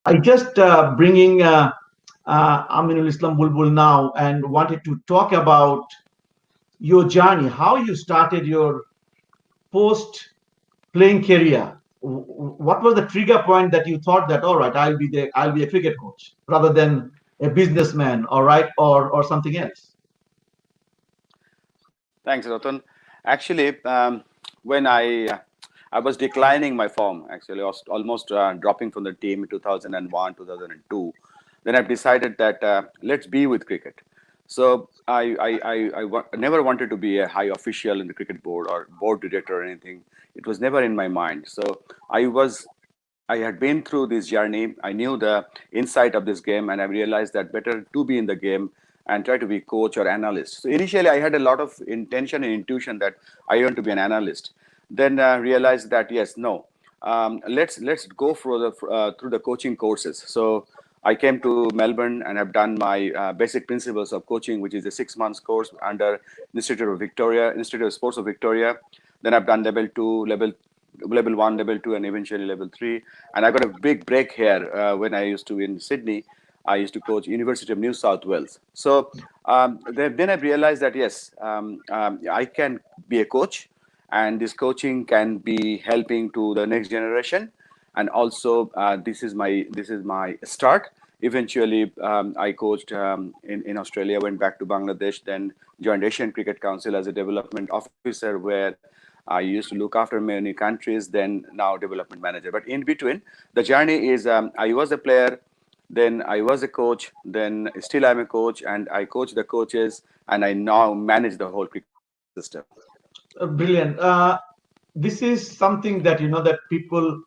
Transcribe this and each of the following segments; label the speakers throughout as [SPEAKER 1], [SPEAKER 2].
[SPEAKER 1] I just bringing Aminul Islam Bulbul now and wanted to talk about your journey, how you started your post playing career. What was the trigger point that you thought that all right, I'll be a cricket coach rather than a businessman, all right, or something else?
[SPEAKER 2] Thanks, Ratan. Actually, when I was declining my form, actually, I was almost dropping from the team in 2001, 2002. Then I decided that let's be with cricket. So never wanted to be a high official in the cricket board or board director or anything. It was never in my mind. So I had been through this journey. I knew the insight of this game, and I realized that better to be in the game and try to be coach or analyst. So initially, I had a lot of intention and intuition that I want to be an analyst. Then realized that yes, no, let's go through the coaching courses. So I came to Melbourne and have done my basic principles of coaching, which is a 6 months course under Institute of Sports of Victoria. Then I've done level one, level two, and eventually level three. And I got a big break here when I used to in Sydney. I used to coach University of New South Wales. So then I realized that yes, I can be a coach, and this coaching can be helping to the next generation. And also, this is my start. Eventually, I coached in Australia, went back to Bangladesh, then joined Asian Cricket Council as a development officer, where I used to look after many countries, then now development manager. But in between, the journey is I was a player, then I was a coach, then still I'm a coach, and I coach the coaches, and I now manage the whole cricket system.
[SPEAKER 1] Brilliant. This is something that that people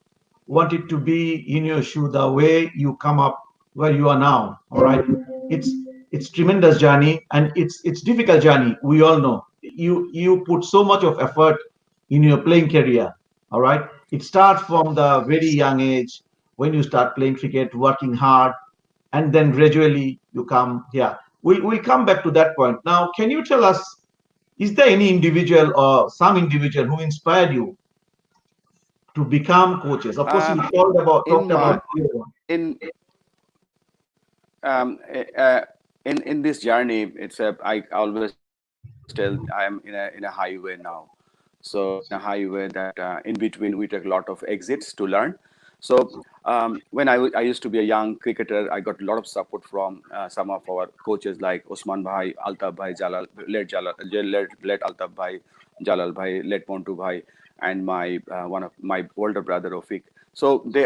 [SPEAKER 1] wanted to be in your shoe, the way you come up where you are now. All right, it's it's tremendous journey and it's difficult journey. We all know you put so much of effort in your playing career. All right, it starts from the very young age when you start playing cricket, working hard, and then gradually you come here. We'll come back to that point. Now, can you tell us, is there any individual or some individual who inspired you to become coaches? Of course, you
[SPEAKER 2] Um,
[SPEAKER 1] talked
[SPEAKER 2] in
[SPEAKER 1] about
[SPEAKER 2] my in in in this journey, I always tell I am in a highway now. So in a highway that in between we take a lot of exits to learn. So when I used to be a young cricketer, I got a lot of support from some of our coaches like Osman Bhai, Altaf Bhai, late Altaf Bhai, Jalal Bhai, late Pontu Bhai, and my one of my older brother Rafiq. So they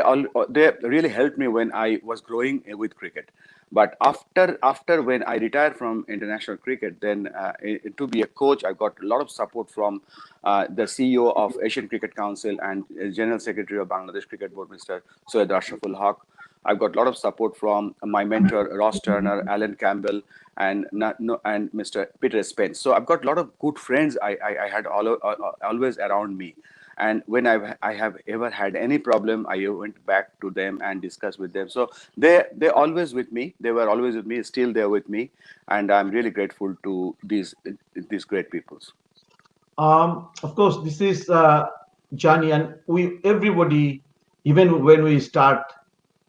[SPEAKER 2] really helped me when I was growing with cricket. But after when I retired from international cricket, then to be a coach, I got a lot of support from the CEO of Asian Cricket Council and General Secretary of Bangladesh Cricket Board, Mr. Soed Ashraful Haq. I've got a lot of support from my mentor Ross Turner, Alan Campbell, and Mr. Peter Spence. So I've got a lot of good friends I had always around me. And when I have ever had any problem, I went back to them and discussed with them. So they're always with me. They were always with me. Still they're with me, and I'm really grateful to these great peoples.
[SPEAKER 1] of course, this is journey, and we everybody, even when we start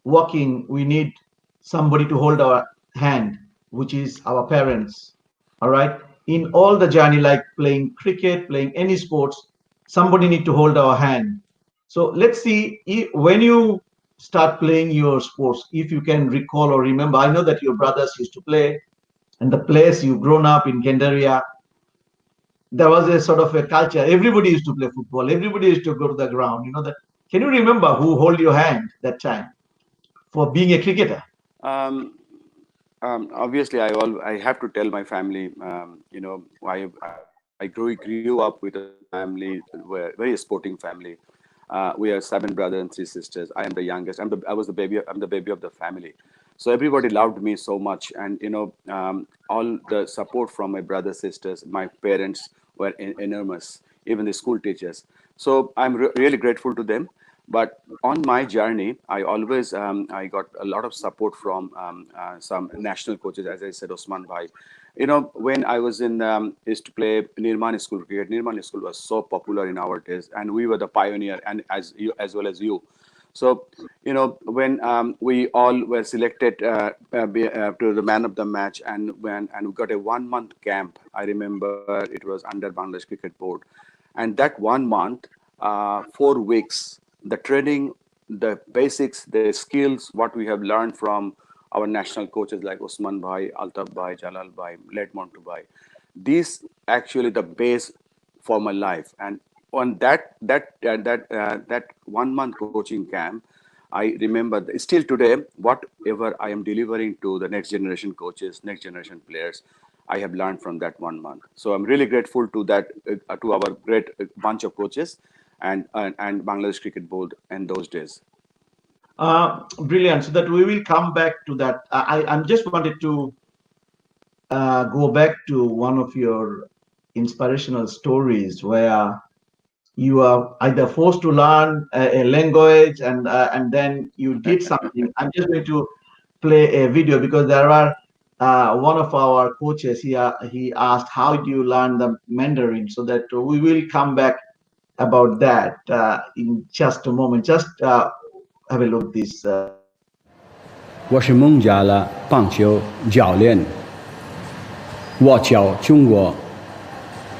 [SPEAKER 1] walking, we need somebody to hold our hand, which is our parents. All right, in all the journey, like playing cricket, playing any sports, somebody need to hold our hand. So let's see when you start playing your sports, if you can recall or remember. I know that your brothers used to play, and the place you grown up in Gandaria, there was a sort of a culture. Everybody used to play football. Everybody used to go to the ground. You know that. Can you remember who hold your hand that time for being a cricketer?
[SPEAKER 2] Um, Obviously, I have to tell my family. I grew up with a family, very sporting family. We are seven brothers and three sisters. I am the youngest. I was the baby. I'm the baby of the family. So everybody loved me so much, and all the support from my brothers, sisters, my parents were enormous. Even the school teachers. So I'm really grateful to them. But on my journey, I got a lot of support from some national coaches, as I said, Osman Bhai. When I was in used to play Nirmani School cricket. Nirmani School was so popular in our days, and we were the pioneer, and as well as you. So, when we all were selected to the man of the match, and we got a 1 month camp. I remember it was under Bangladesh Cricket Board, and that 1 month, 4 weeks, the training, the basics, the skills, what we have learned from our national coaches like Usman Bhai, Altaf Bhai, Jalal Bhai, Led Montu Bhai. These actually the base for my life. And on that 1 month coaching camp, I remember still today, whatever I am delivering to the next generation coaches, next generation players, I have learned from that 1 month. So I'm really grateful to that, to our great bunch of coaches and Bangladesh Cricket Board in those days.
[SPEAKER 1] Brilliant. So that we will come back to that. I'm just wanted to go back to one of your inspirational stories where you are either forced to learn a language and then you did something. I'm just going to play a video because there are one of our coaches he asked how do you learn the Mandarin, so that we will come back about that in just a moment. Just have a look this.
[SPEAKER 3] 我是孟加拉棒球教练，我教中国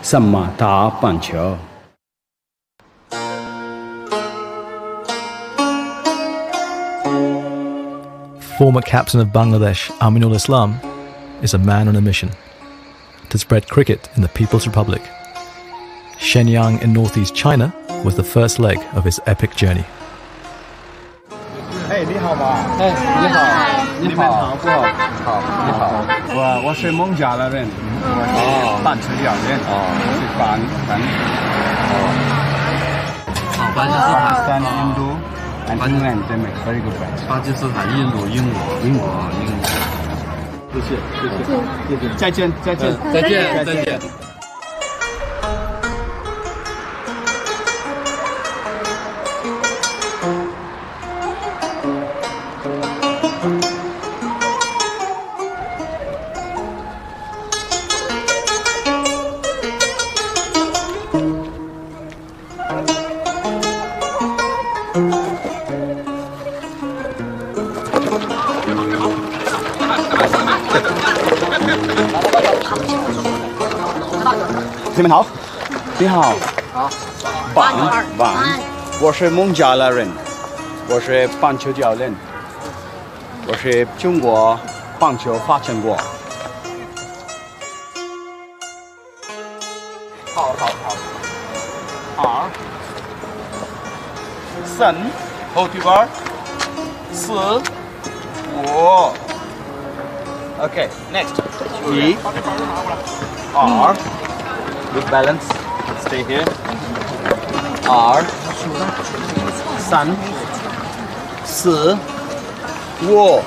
[SPEAKER 3] 怎么打棒球。
[SPEAKER 4] Former captain of Bangladesh, Aminul Islam, is a man on a mission to spread cricket in the People's Republic. Shenyang in northeast China was the first leg of his epic journey.
[SPEAKER 3] 哎，你好吗？哎，你好，你好，不好，好，你好。我是孟加拉人，我是棒球教练，是班。好，巴基斯坦、印度。 And England, they make very good friends.
[SPEAKER 5] 巴基斯坦、印度、英国。谢谢。
[SPEAKER 3] 再见。
[SPEAKER 5] 再见。
[SPEAKER 3] 你们好，你好，棒，我是孟加拉人，我是棒球教练，我是中国棒球发展国。好。2、3，后腿板，4、5。Okay, next. 1、2。 Good balance. Stay here. 2、3、4、5。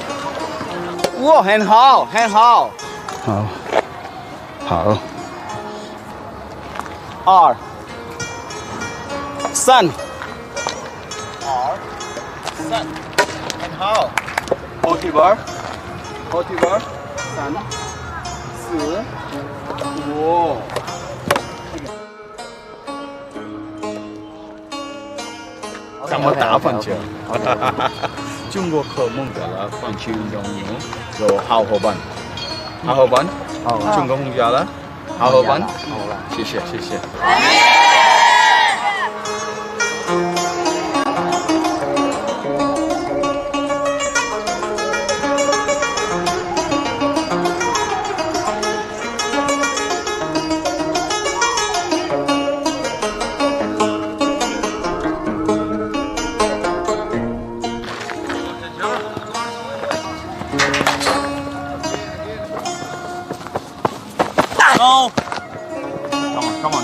[SPEAKER 3] 哇，很好。好。2、3。很好。后腿板。3、4、5。 怎么打棒球？中国和孟加拉棒球运动员有好伙伴，中国孟加拉好伙伴，谢谢。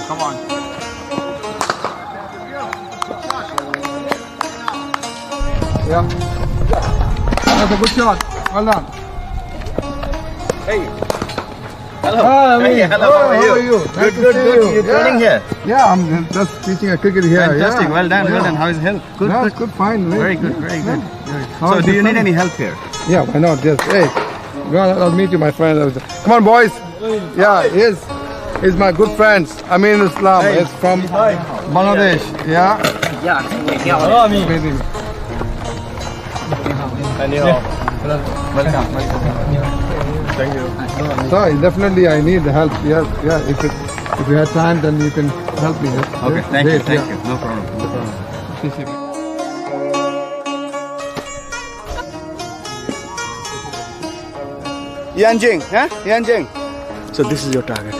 [SPEAKER 3] Come on.
[SPEAKER 6] Yeah. That's a good shot. Well done.
[SPEAKER 3] Hey. Hello.
[SPEAKER 6] Hey,
[SPEAKER 3] hello. How are you?
[SPEAKER 6] Nice to
[SPEAKER 3] Good.
[SPEAKER 6] see you.
[SPEAKER 3] You're training here.
[SPEAKER 6] Yeah, I'm just teaching a cricket here.
[SPEAKER 3] Fantastic.
[SPEAKER 6] Yeah.
[SPEAKER 3] Well done. How is health?
[SPEAKER 6] Good. Fine.
[SPEAKER 3] Very good.
[SPEAKER 6] How
[SPEAKER 3] So,
[SPEAKER 6] is
[SPEAKER 3] do you
[SPEAKER 6] your
[SPEAKER 3] need
[SPEAKER 6] friend?
[SPEAKER 3] any help here?
[SPEAKER 6] Yeah, why not? Just hey, go on, I'll meet you, my friend. Come on, boys. Yeah, he's my good friend. Aminul Islam. He's from Bangladesh. Yeah. Amazing.
[SPEAKER 3] Welcome.
[SPEAKER 6] Thank you. So definitely I need the help. Yes, yeah. If you had time, then you can help me. Yes?
[SPEAKER 3] Okay,
[SPEAKER 6] Yes?
[SPEAKER 3] thank you,
[SPEAKER 6] Great,
[SPEAKER 3] thank
[SPEAKER 6] yeah.
[SPEAKER 3] you. No problem.
[SPEAKER 2] Yanjing, huh? Yanjing.
[SPEAKER 3] So this is your target.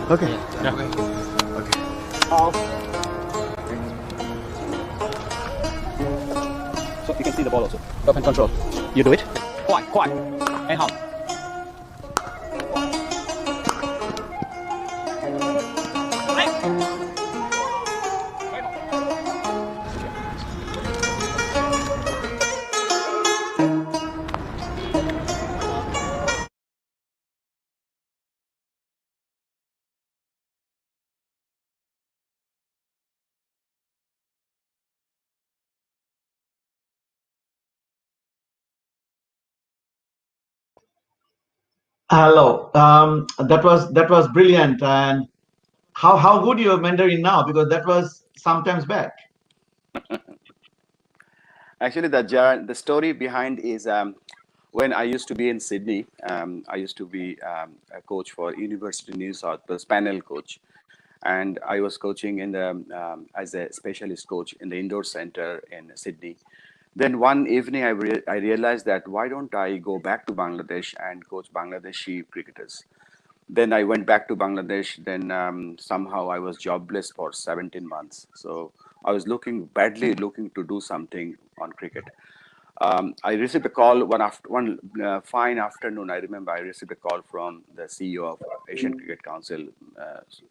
[SPEAKER 3] Okay.
[SPEAKER 2] So you can see the ball also.
[SPEAKER 3] Stop and control. You do it.
[SPEAKER 2] 快，很好。
[SPEAKER 1] Hello. That was brilliant. And how good your Mandarin now? Because that was sometimes back.
[SPEAKER 2] Actually, the story behind is when I used to be in Sydney. I used to be a coach for University of New South Wales, panel coach, and I was coaching in the as a specialist coach in the indoor center in Sydney. Then one evening, I realized that why don't I go back to Bangladesh and coach Bangladeshi cricketers? Then I went back to Bangladesh. Then somehow I was jobless for 17 months. So I was badly looking to do something on cricket. I received a call one fine afternoon. I remember I received a call from the CEO of Asian Cricket Council,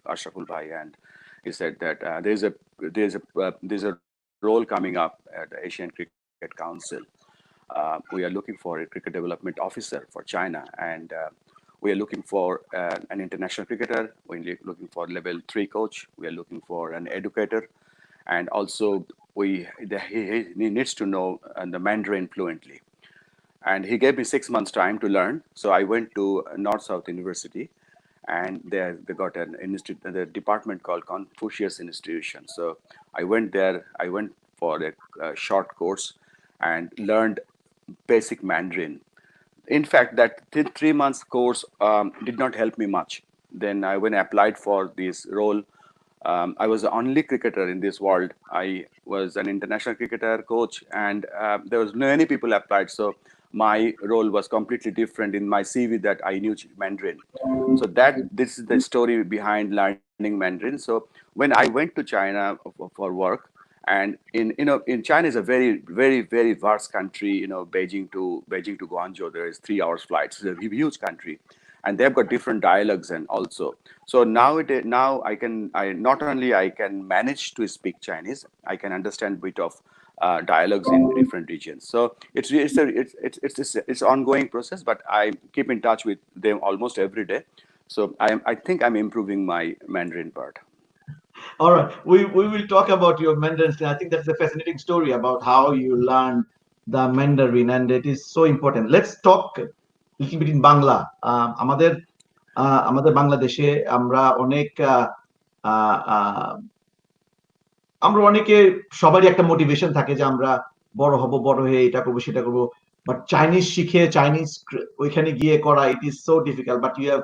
[SPEAKER 2] Ashraful Bhai, and he said that there's a role coming up at the Asian Cricket Council. We are looking for a cricket development officer for China, and we are looking for an international cricketer. We're looking for level 3 coach. We are looking for an educator, and also he needs to know the Mandarin fluently. And he gave me 6 months time to learn. So I went to North South University, and there they got the department called Confucius Institution. So I went there. I went for a short course and learned basic Mandarin. In fact, that 3 months course did not help me much. Then when I applied for this role, I was the only cricketer in this world. I was an international cricketer coach, and there was many people applied. So my role was completely different in my CV that I knew Mandarin. So this is the story behind learning Mandarin. So when I went to China for work, and in China is a very vast country. Beijing to Guangzhou, there is 3 hours flights. It's a huge country, and they've got different dialects. And also, so now I not only I can manage to speak Chinese, I can understand bit of dialogues in different regions. So it's ongoing process, but I keep in touch with them almost every day. So I think I'm improving my Mandarin part.
[SPEAKER 1] All right, we will talk about your Mandarin. I think that's a fascinating story about how you learn the Mandarin, and it is so important. Let's talk a little bit in Bangla. আমাদের বাংলাদেশে আমরা অনেক আমরা অনেকে সবারই একটা motivation থাকে যে আমরা বড় হব, বড় হয়ে এটা করবো সেটা করবো, বাট চাইনিজ শিখে চাইনিজ ওইখানে গিয়ে করা, it is so difficult, but you have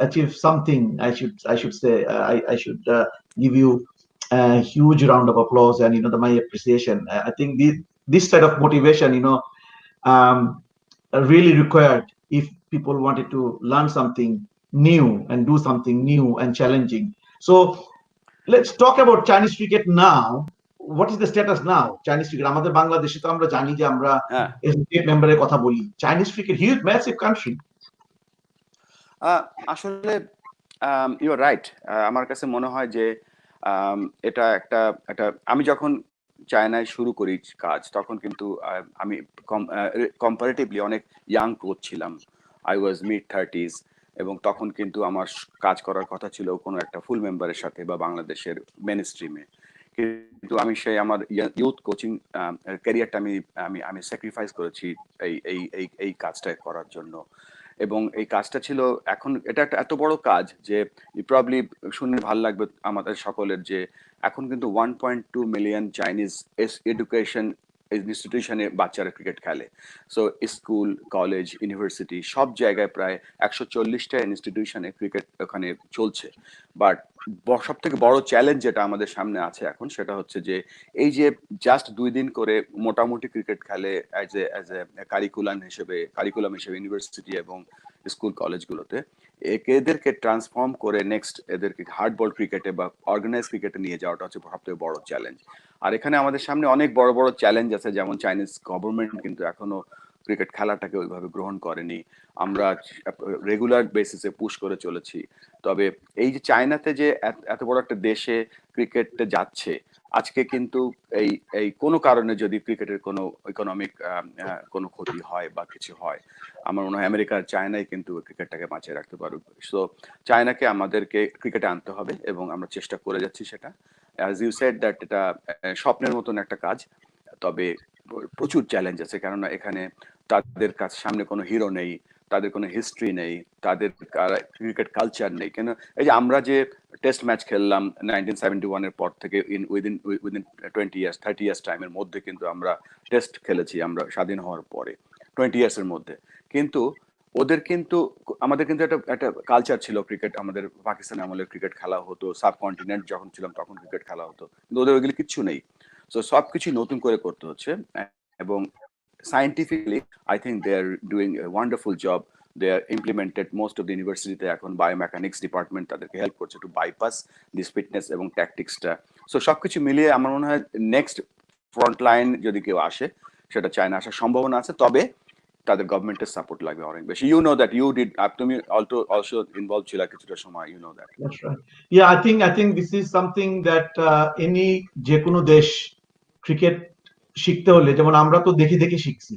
[SPEAKER 1] achieve something. I should say, I should give you a huge round of applause and my appreciation. I think this side of motivation um, really required if people wanted to learn something new and do something new and challenging. So let's talk about Chinese cricket now. What is the status now? Chinese cricket, আমাদের বাংলাদেশে তো আমরা জানি যে আমরা state মেম্বারের কথা বলি। Chinese cricket, huge massive country.
[SPEAKER 2] আসলে ইউ আর রাইট। আমার কাছে মনে হয় যে এটা একটা আমি যখন চায়নায় শুরু করি কাজ, তখন কিন্তু আমি কম্পারেটিভলি অনেক ইয়াং কোচ ছিলাম। আই ওয়াজ mid-30s, এবং তখন কিন্তু আমার কাজ করার কথা ছিল কোনো একটা ফুল মেম্বারের সাথে বা বাংলাদেশের মেন স্ট্রিমে। কিন্তু আমি সেই আমার ইউথ কোচিং ক্যারিয়ারটা আমি স্যাক্রিফাইস করেছি এই কাজটা করার জন্য। এবং এই কাজটা ছিল, এখন এটা একটা এত বড় কাজ যে প্রবাবলি শুনে ভালো লাগবে আমাদের সকলের, যে এখন কিন্তু 1.2 মিলিয়ন চাইনিজ এডুকেশন ইনস্টিটিউশনে বাচ্চারা ক্রিকেট খেলে। সো স্কুল, কলেজ, ইউনিভার্সিটি সব জায়গায় প্রায় 140টা ইনস্টিটিউশনে ক্রিকেট ওখানে চলছে। বাট সব থেকে বড় চ্যালেঞ্জ যেটা আমাদের সামনে আছে এখন, সেটা হচ্ছে যে এই যে জাস্ট 2 দিন করে মোটামুটি ক্রিকেট খেলে অ্যাজ এ কারিকুলাম হিসেবে ইউনিভার্সিটি এবং স্কুল কলেজগুলোতে, এদেরকে ট্রান্সফর্ম করে নেক্সট এদেরকে হার্ডবল ক্রিকেটে বা অর্গানাইজ ক্রিকেটে নিয়ে যাওয়াটা হচ্ছে সবথেকে বড় চ্যালেঞ্জ। আর এখানে আমাদের সামনে অনেক বড় বড় চ্যালেঞ্জ আছে, যেমন চাইনিজ গভর্নমেন্ট কিন্তু এখনো ক্রিকেট খেলাটাকে ওইভাবে গ্রহণ করেনি। আমরা রেগুলার বেসিসে পুশ করে চলেছি। তবে এই যে চায়নাতে যে এত বড় একটা দেশে ক্রিকেটে যাচ্ছে, আজকে কিন্তু এই এই কোনো কারণে যদি ক্রিকেটের কোনো ইকোনমিক কোনো ক্ষতি হয় বা কিছু হয়, আমার মনে হয় আমেরিকা চায়নাই কিন্তু ক্রিকেটটাকে বাঁচিয়ে রাখতে পারবে। সো চায়নাকে আমাদেরকে ক্রিকেটে আনতে হবে এবং আমরা চেষ্টা করে যাচ্ছি সেটা। অ্যাজ ইউ সেড দ্যাট এটা স্বপ্নের মতন একটা কাজ, তবে প্রচুর চ্যালেঞ্জ আছে, কেননা এখানে তাদের কাছে সামনে কোনো হিরো নেই, তাদের কোনো হিস্ট্রি নেই, তাদের ক্রিকেট কালচার নেই। কেন এই যে আমরা যে টেস্ট ম্যাচ খেললাম 1971-এর পর থেকে উইদিন 20 ইয়ার্স 30 ইয়ার্স টাইমের মধ্যে কিন্তু আমরা টেস্ট খেলেছি আমরা স্বাধীন হওয়ার পরে 20 ইয়ার্সের মধ্যে। কিন্তু ওদের কিন্তু আমাদের কিন্তু একটা কালচার ছিল ক্রিকেট, আমাদের পাকিস্তান আমলের ক্রিকেট খেলা হতো, সাবকন্টিনেন্ট যখন ছিলাম তখন ক্রিকেট খেলা হতো, কিন্তু ওদের ওইগুলি কিচ্ছু নেই। সো সবকিছু নতুন করে করতে হচ্ছে। এবং scientifically I think they are doing a wonderful job. They are implemented most of the university এখন biomechanics department তাদেরকে হেল্প করছে টু বাইপাস দিস ফিটনেস এবং ট্যাকটিক্সটা। সো সবকিছু মিলিয়ে আমার মনে হয় নেক্সট ফ্রন্ট লাইন যদি কেউ আসে, সেটা চায়না আসার সম্ভাবনা আছে, তবে তাদের গভর্নমেন্টের সাপোর্ট লাগবে অনেক বেশি। You know that, you did, তুমি অলসো ইনভলভ ছিল কিছুটা সময়, you know that.
[SPEAKER 1] That's right. Yeah, I think this is something that any যে কোনো দেশ ক্রিকেট শিখতে হলে, যেমন আমরা তো দেখি দেখি শিখছি,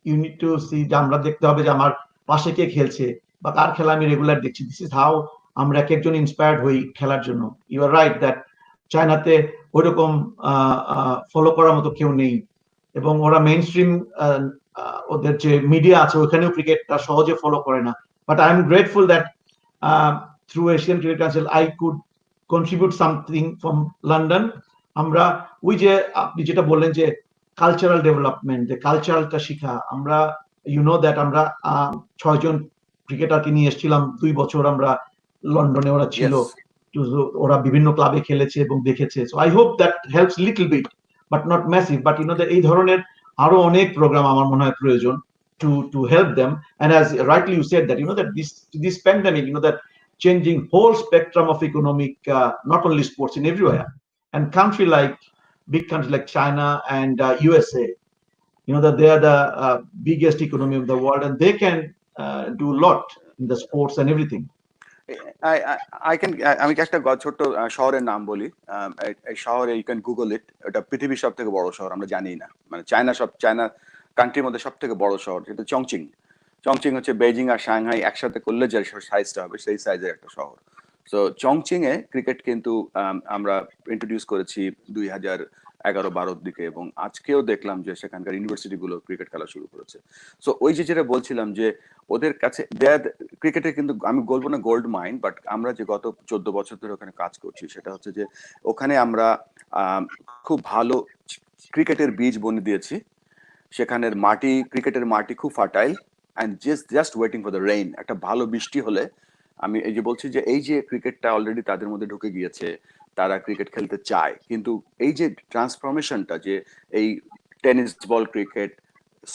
[SPEAKER 1] ইউ নিড টু সি, যে আমরা দেখতে হবে যে আমার পাশে কে খেলছে বা তার খেলা আমি রেগুলার দেখছি। দিস ইজ হাউ আমরা এক একজন ইন্সপায়ার্ড হই খেলার জন্য। ইউ আর রাইট দ্যাট চায়নাতে ওইরকম ফলো করার মতো কেউ নেই, এবং ওরা মেইন স্ট্রিম ওদের যে মিডিয়া আছে ওখানেও ক্রিকেটটা সহজে ফলো করে না। But I am grateful that through Asian Cricket Council I could contribute something from London. আমরা ওই যে আপনি যেটা বললেন যে কালচারাল ডেভেলপমেন্ট, যে কালচারালটা শিখা, আমরা ইউ নো দ্যাট আমরা 6 জন ক্রিকেটারকে নিয়ে এসেছিলাম 2 বছর, আমরা লন্ডনে ওরা ছিল, ওরা বিভিন্ন ক্লাবে খেলেছে এবং দেখেছে। So I hope that helps little bit but not massive, but you know that এই ধরনের আরো অনেক প্রোগ্রাম আমার মনে হয় প্রয়োজন to help them. And as rightly you said that, you know, that this pandemic, you know, that changing whole spectrum of economic, not only sports, in everywhere. And big country like China and USA, you know, that they are the biggest economy of the world, and they can do a lot in the sports and everything.
[SPEAKER 2] আমি একটা ছোট্ট শহরের নাম বলি, এই শহরে you can Google ইট, এটা পৃথিবীর সব থেকে বড় শহর, আমরা জানি না, মানে চায়না কান্ট্রির মধ্যে সব থেকে বড় শহর, যেটা চংচিং হচ্ছে বেজিং আর সাংহাই একসাথে করলে যে সাইজটা হবে সেই সাইজের একটা শহর। সো চংচিং এ ক্রিকেট কিন্তু আমরা ইন্ট্রোডিউস করেছি 2011-12 দিকে, এবং আজকেও দেখলাম যে সেখানকার ইউনিভার্সিটি গুলো ক্রিকেট খেলা শুরু করেছে। সো ওই যেটা বলছিলাম যে ওদের কাছে ক্রিকেটের কিন্তু আমি বলবো না গোল্ড মাইন, বাট আমরা যে গত 14 বছর ধরে ওখানে কাজ করছি, সেটা হচ্ছে যে ওখানে আমরা খুব ভালো ক্রিকেটের বীজ বনে দিয়েছি। সেখানের ক্রিকেটের মাটি খুব fertile, and just waiting for the rain. একটা ভালো বৃষ্টি হলে, আমি এই যে বলছি যে এই যে ক্রিকেটটা অলরেডি তাদের মধ্যে ঢুকে গিয়েছে, তারা ক্রিকেট খেলতে চায়, কিন্তু এই যে ট্রান্সফরমেশনটা, যে এই tennis ball cricket,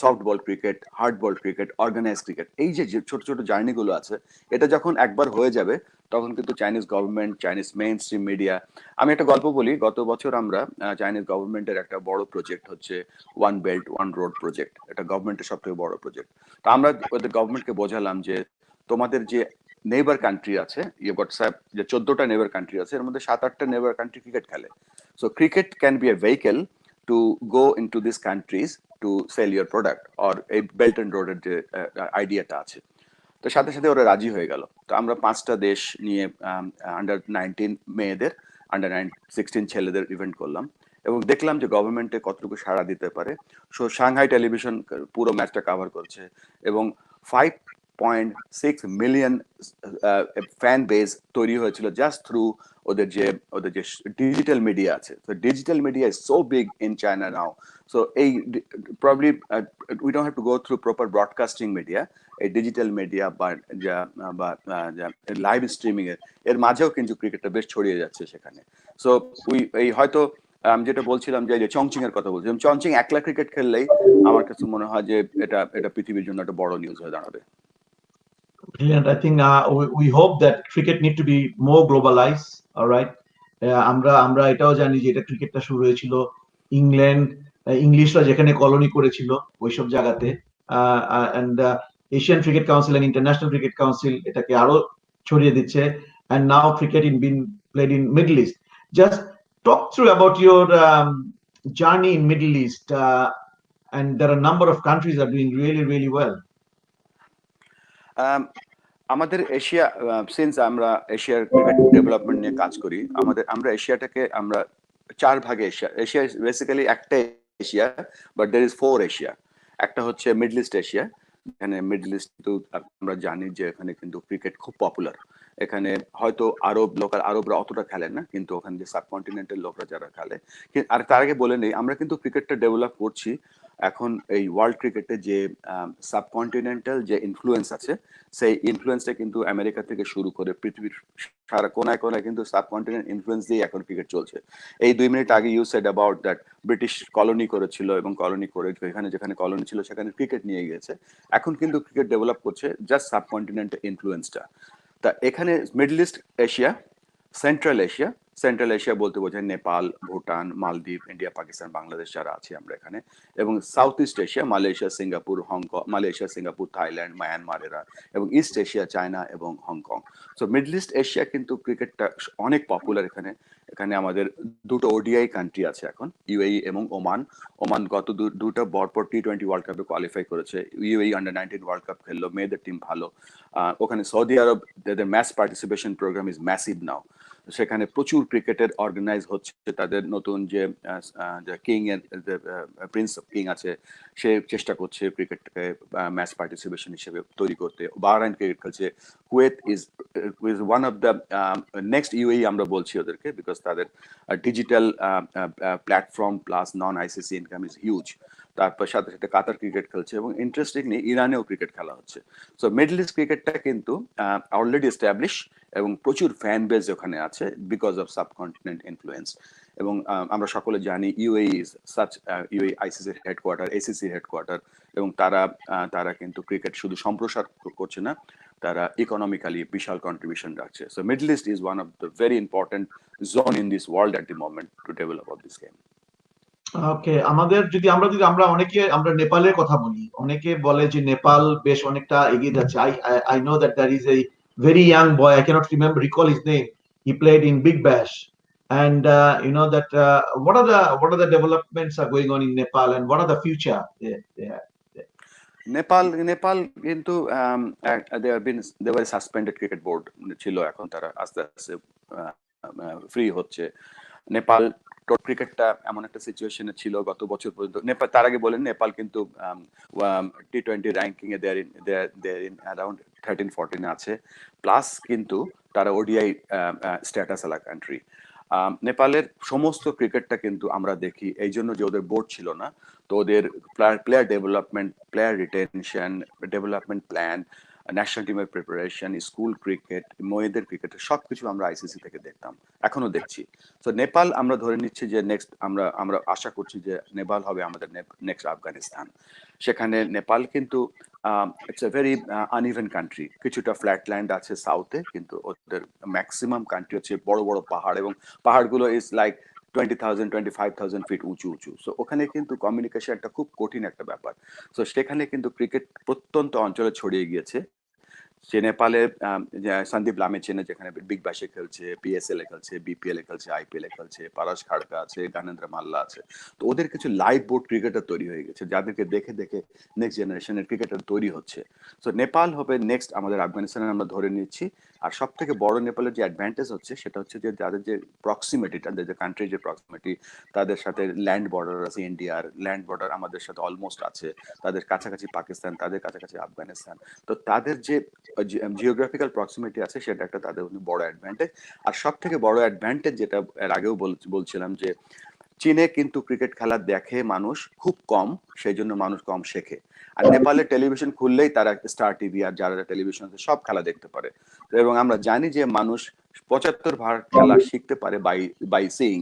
[SPEAKER 2] soft ball cricket, hard ball cricket, organise cricket, এই যে ছোট ছোট জার্নিগুলো আছে, এটা যখন একবার হয়ে যাবে তখন কিন্তু Chinese government, Chinese main stream media. আমি একটা গল্প বলি, গত বছর আমরা চাইনিজ গভর্নমেন্টের একটা বড় প্রজেক্ট হচ্ছে one belt one road project, এটা গভর্নমেন্টের সব থেকে বড় প্রজেক্ট। তো আমরা ওদের গভর্নমেন্টকে বোঝালাম যে তোমাদের যে নেইবার কান্ট্রি আছে, যে 14টা নেইবার কান্ট্রি আছে, এর মধ্যে 7-8টা নেইবার কান্ট্রি ক্রিকেট খেলে। So cricket can be a vehicle to go into this countries to sell your product, or এই বেল্ট অ্যান্ড রোডের যে আইডিয়াটা আছে। তো সাথে সাথে ওরা রাজি হয়ে গেল। তো আমরা 5টা দেশ নিয়ে আন্ডার-19 মেয়েদের, আন্ডার-16 ছেলেদের ইভেন্ট করলাম, এবং দেখলাম যে গভর্নমেন্টে কতটুকু সাড়া দিতে পারে। সো সাংহাই টেলিভিশন পুরো ম্যাচটা কভার করছে, এবং 1.6 মিলিয়ন ফ্যান বেস তৈরি হয়েছিল জাস্ট থ্রু ওদের যে ডিজিটাল মিডিয়া আছে। So digital media is so big in China now. So probably we don't have to go through proper broadcasting media. A digital media বা live streaming এর মাঝেও কিন্তু ক্রিকেটটা বেশ ছড়িয়ে যাচ্ছে সেখানে। সো এই হয়তো আমি যেটা বলছিলাম যে চংচিং এর কথা বলছিলাম, চংচিং একলা ক্রিকেট খেললেই আমার কাছে মনে হয় যে এটা পৃথিবীর জন্য একটা বড় নিউজ হয়ে দাঁড়াবে।
[SPEAKER 1] Brilliant. I think we hope that cricket need to be more globalized. All right. আমরা এটাও জানি যে এটা ক্রিকেটটা শুরু হয়েছিল ইংল্যান্ড, ইংলিশরা যেখানে কলোনি করেছিল ওইসব জায়গাতে, and Asian cricket council and international cricket council এটাকে আরো ছড়িয়ে দিচ্ছে, and now cricket in being played in Middle East. Just talk through about your journey in Middle East, and there are a number of countries that are doing really, really well.
[SPEAKER 2] আমাদের Asia, since আমরা এশিয়ার cricket development নিয়ে কাজ করি, আমরা এশিয়াটাকে আমরা 4 ভাগে, Asia basically একটা Asia, but there is 4 Asia. একটা হচ্ছে মিডল ইস্ট এশিয়া, এখানে মিডল ইস্ট আমরা জানি যে এখানে কিন্তু ক্রিকেট খুব পপুলার। এখানে হয়তো আরবরা অতটা খেলেন না, কিন্তু ওখানে যে সাবকন্টিনেন্টাল লোকরা যারা খেলে। আর তার আগে বলে নেই, আমরা কিন্তু ক্রিকেটটা ডেভেলপ করছি এখন এই ওয়ার্ল্ড ক্রিকেটে যে সাবকন্টিনেন্টাল যে ইনফ্লুয়েন্স আছে, সেই ইনফ্লুয়েন্সটা কিন্তু আমেরিকা থেকে শুরু করে পৃথিবীর সারা কোনায় কোনায় কিন্তু সাবকন্টিনেন্ট ইনফ্লুয়েন্স দিয়ে এখন ক্রিকেট চলছে। এই 2 মিনিট আগে you said about that British colony করেছিল এবং কলোনি করে যেখানে কলোনি ছিল সেখানে ক্রিকেট নিয়ে গিয়েছে। এখন কিন্তু ক্রিকেট ডেভেলপ করছে জাস্ট সাবকন্টিনেন্ট ইনফ্লুয়েন্সটা। তা এখানে middle east Asia, central Asia বলতে বোঝায় নেপাল, ভুটান, মালদ্বীপ, ইন্ডিয়া, পাকিস্তান, বাংলাদেশ যারা আছে আমরা এখানে, এবং south east Asia Malaysia, Singapore, Thailand, Myanmar এরা, এবং ইস্ট এশিয়া চায়না এবং Hong Kong. So Middle east Asia কিন্তু ক্রিকেটটা অনেক পপুলার। এখানে আমাদের 2টো ওডিআই কান্ট্রি আছে এখন, ইউএই এবং ওমান গত দুটো পরপর টি20 ওয়ার্ল্ড কাপে কোয়ালিফাই করেছে। ইউএই আন্ডার-19 ওয়ার্ল্ড কাপ খেললো, মেয়েদের টিম ভালো। ওখানে সৌদি আরব, তাদের match participation program is massive now. সেখানে প্রচুর ক্রিকেটের অর্গানাইজ হচ্ছে। তাদের নতুন যে কিং এর প্রিন্স অফ কিং আছে, সে চেষ্টা করছে ক্রিকেটকে ম্যাচ পার্টিসিপেশন হিসেবে তৈরি করতে। বাহরাইন ক্রিকেট খেলছে। Kuwait is one of the next UAE আমরা বলছি ওদেরকে, বিকজ তাদের digital platform plus non ICC income is huge. তারপর সাথে সাথে কাতার ক্রিকেট খেলছে, এবং ইন্টারেস্টিংলি ইরানেও ক্রিকেট খেলা হচ্ছে। সো মিডল ইস্ট ক্রিকেটটা কিন্তু অলরেডি এস্টাবলিশ এবং প্রচুর ফ্যান বেজ ওখানে আছে বিকজ অফ সাবকন্টিনেন্ট ইনফ্লুয়েন্স। এবং আমরা সকলে জানি ইউএই ইজ সাচ, ইউএই আইসিসির হেডকোয়ার্টার, এসিসির হেডকোয়ার্টার, এবং তারা কিন্তু ক্রিকেট শুধু সম্প্রসার করছে না, তারা ইকোনমিক্যালি বিশাল কন্ট্রিবিউশন রাখছে। So Middle East is one of the very important zone in this world at the moment to develop of this game.
[SPEAKER 1] Okay, আমরা অনেকে আমরা নেপালের কথা বলি, অনেকে বলে যে নেপাল বেশ অনেকটা এগিয়ে যাচ্ছে। I know that there is a very young boy, I cannot recall his name. He played in Big Bash, and you know that what are the developments are going on in Nepal, and what are the future there?
[SPEAKER 2] Nepal কিন্তু they were suspended cricket board ছিল, এখন তারা আস্তে আস্তে free হচ্ছে। নেপাল ক্রিকেটটা এমন একটা সিচুয়েশনে ছিল গত বছর পর্যন্ত। নেপাল, তার আগে বলেন, নেপাল কিন্তু টি20 র্যাঙ্কিং এ দেয়ার ইন অ্যারাউন্ড 13-14 আছে, প্লাস কিন্তু তারা ওডিআই স্ট্যাটাস আলা কান্ট্রি। নেপালের সমস্ত ক্রিকেটটা কিন্তু আমরা দেখি এই জন্য যে ওদের বোর্ড ছিল না, তো ওদের player development, player retention, development plan, national টিমের প্রিপারেশন, স্কুল ক্রিকেট, মেয়েদের ক্রিকেট, সবকিছু আমরা আইসিসি থেকে দেখতাম, এখনো দেখছি। তো নেপাল আমরা ধরে নিচ্ছি যে নেক্সট, আমরা আশা করছি যে নেপাল হবে আমাদের নেক্সট আফগানিস্তান। সেখানে নেপাল কিন্তু it's a very uneven country, কিছুটা ফ্ল্যাট ল্যান্ড আছে সাউথে, কিন্তু ওদের ম্যাক্সিমাম কান্ট্রি হচ্ছে বড় বড় পাহাড়, এবং পাহাড়গুলো ইজ লাইক 20,000-25,000 ফিট উঁচু। সো ওখানে কিন্তু কমিউনিকেশনটা খুব কঠিন একটা ব্যাপার। সো সেখানে কিন্তু ক্রিকেট প্রত্যন্ত অঞ্চলে ছড়িয়ে গিয়েছে। সে নেপালে সন্দীপ লামে চেনে, যেখানে বিগ ব্যাশে খেলছে, পিএসএল এ খেলছে, বিপিএল এ খেলছে, আইপিএল এ খেলছে, পারাস খাড়কা আছে, জ্ঞানেন্দ্র মাল্লা আছে। তো ওদের কিছু লাইভ বোর্ড ক্রিকেটার তৈরি হয়ে গেছে, যাদেরকে দেখে দেখে নেক্সট জেনারেশনের ক্রিকেটার তৈরি হচ্ছে। সো নেপাল হবে নেক্সট আমাদের আফগানিস্তানে আমরা ধরে নিচ্ছি, আর সব থেকে বড় নেপালের যে অ্যাডভান্টেজ হচ্ছে সেটা হচ্ছে যে তাদের যে প্রক্সিমিটি, তাদের যে কান্ট্রির যে প্রক্সিমিটি, তাদের সাথে ল্যান্ড বর্ডার আছে, ইন্ডিয়ার ল্যান্ড বর্ডার আমাদের সাথে অলমোস্ট আছে, তাদের কাছাকাছি পাকিস্তান, তাদের কাছাকাছি আফগানিস্তান। তো তাদের যে জিওগ্রাফিক্যাল প্রক্সিমিটি আছে সেটা একটা তাদের বড় অ্যাডভান্টেজ। আর সব থেকে বড় অ্যাডভান্টেজ যেটা এর আগেও বলছিলাম যে চীনে কিন্তু ক্রিকেট খেলা দেখে মানুষ খুব কম, সেই জন্য মানুষ কম শেখে। আর নেপালে টেলিভিশন খুললেই তারা স্টার টিভি আর যারা টেলিভিশন সব খেলা দেখতে পারে। এবং আমরা জানি যে মানুষ 75 ভাগ খেলা শিখতে পারে বাই সিইং।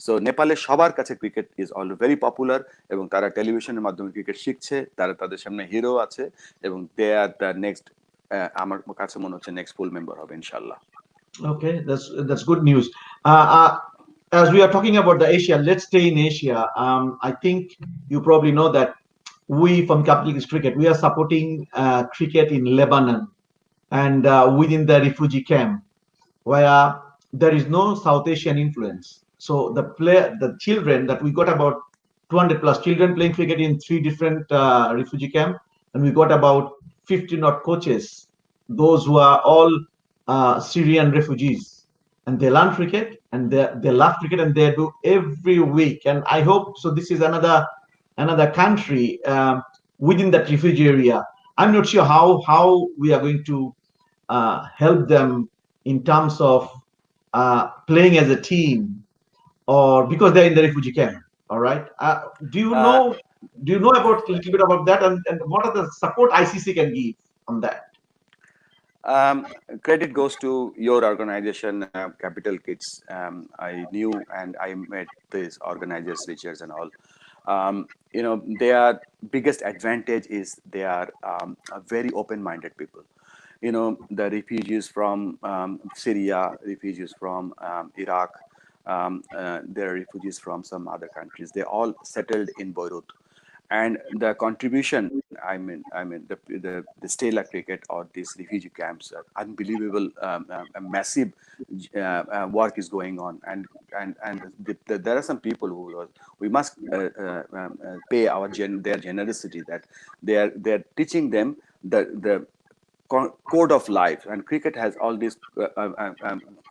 [SPEAKER 2] সো নেপালে সবার কাছে cricket is all very popular, এবং তারা টেলিভিশনের মাধ্যমে ক্রিকেট শিখছে, তারা তাদের সামনে হিরো আছে, এবং দে আর দ্য নেক্সট, আমার কাছে মনে হচ্ছে নেক্সট ফুল মেম্বার হবে ইনশাল্লাহ।
[SPEAKER 1] Okay, that's good news. As we are talking about the Asia, let's stay in Asia. I think you probably know that we from Capital Kids Cricket, we are supporting cricket in Lebanon and within the refugee camp, where there is no South Asian influence. So the children that we got about 200 plus children playing cricket in 3 different refugee camp, and we got about 50 odd coaches, those who are all Syrian refugees, and they learn cricket and they love cricket and they do every week. And I hope so. This is another country within that refugee area. I'm not sure how we are going to help them in terms of playing as a team, or because they're in the refugee camp. All right. Do you know about a little bit about that, and what are the support ICC can give on that?
[SPEAKER 2] Credit goes to your organization, Capital Kids. I knew and I met these organizers, Richards and all. Their biggest advantage is they are very open-minded people. The refugees from Syria, refugees from Iraq, there are refugees from some other countries. They all settled in Beirut. And the contribution, the Stella cricket or these refugee camps, unbelievable, massive work is going on, and there are some people who we must pay their generosity, that they're teaching them the code of life. And cricket has all these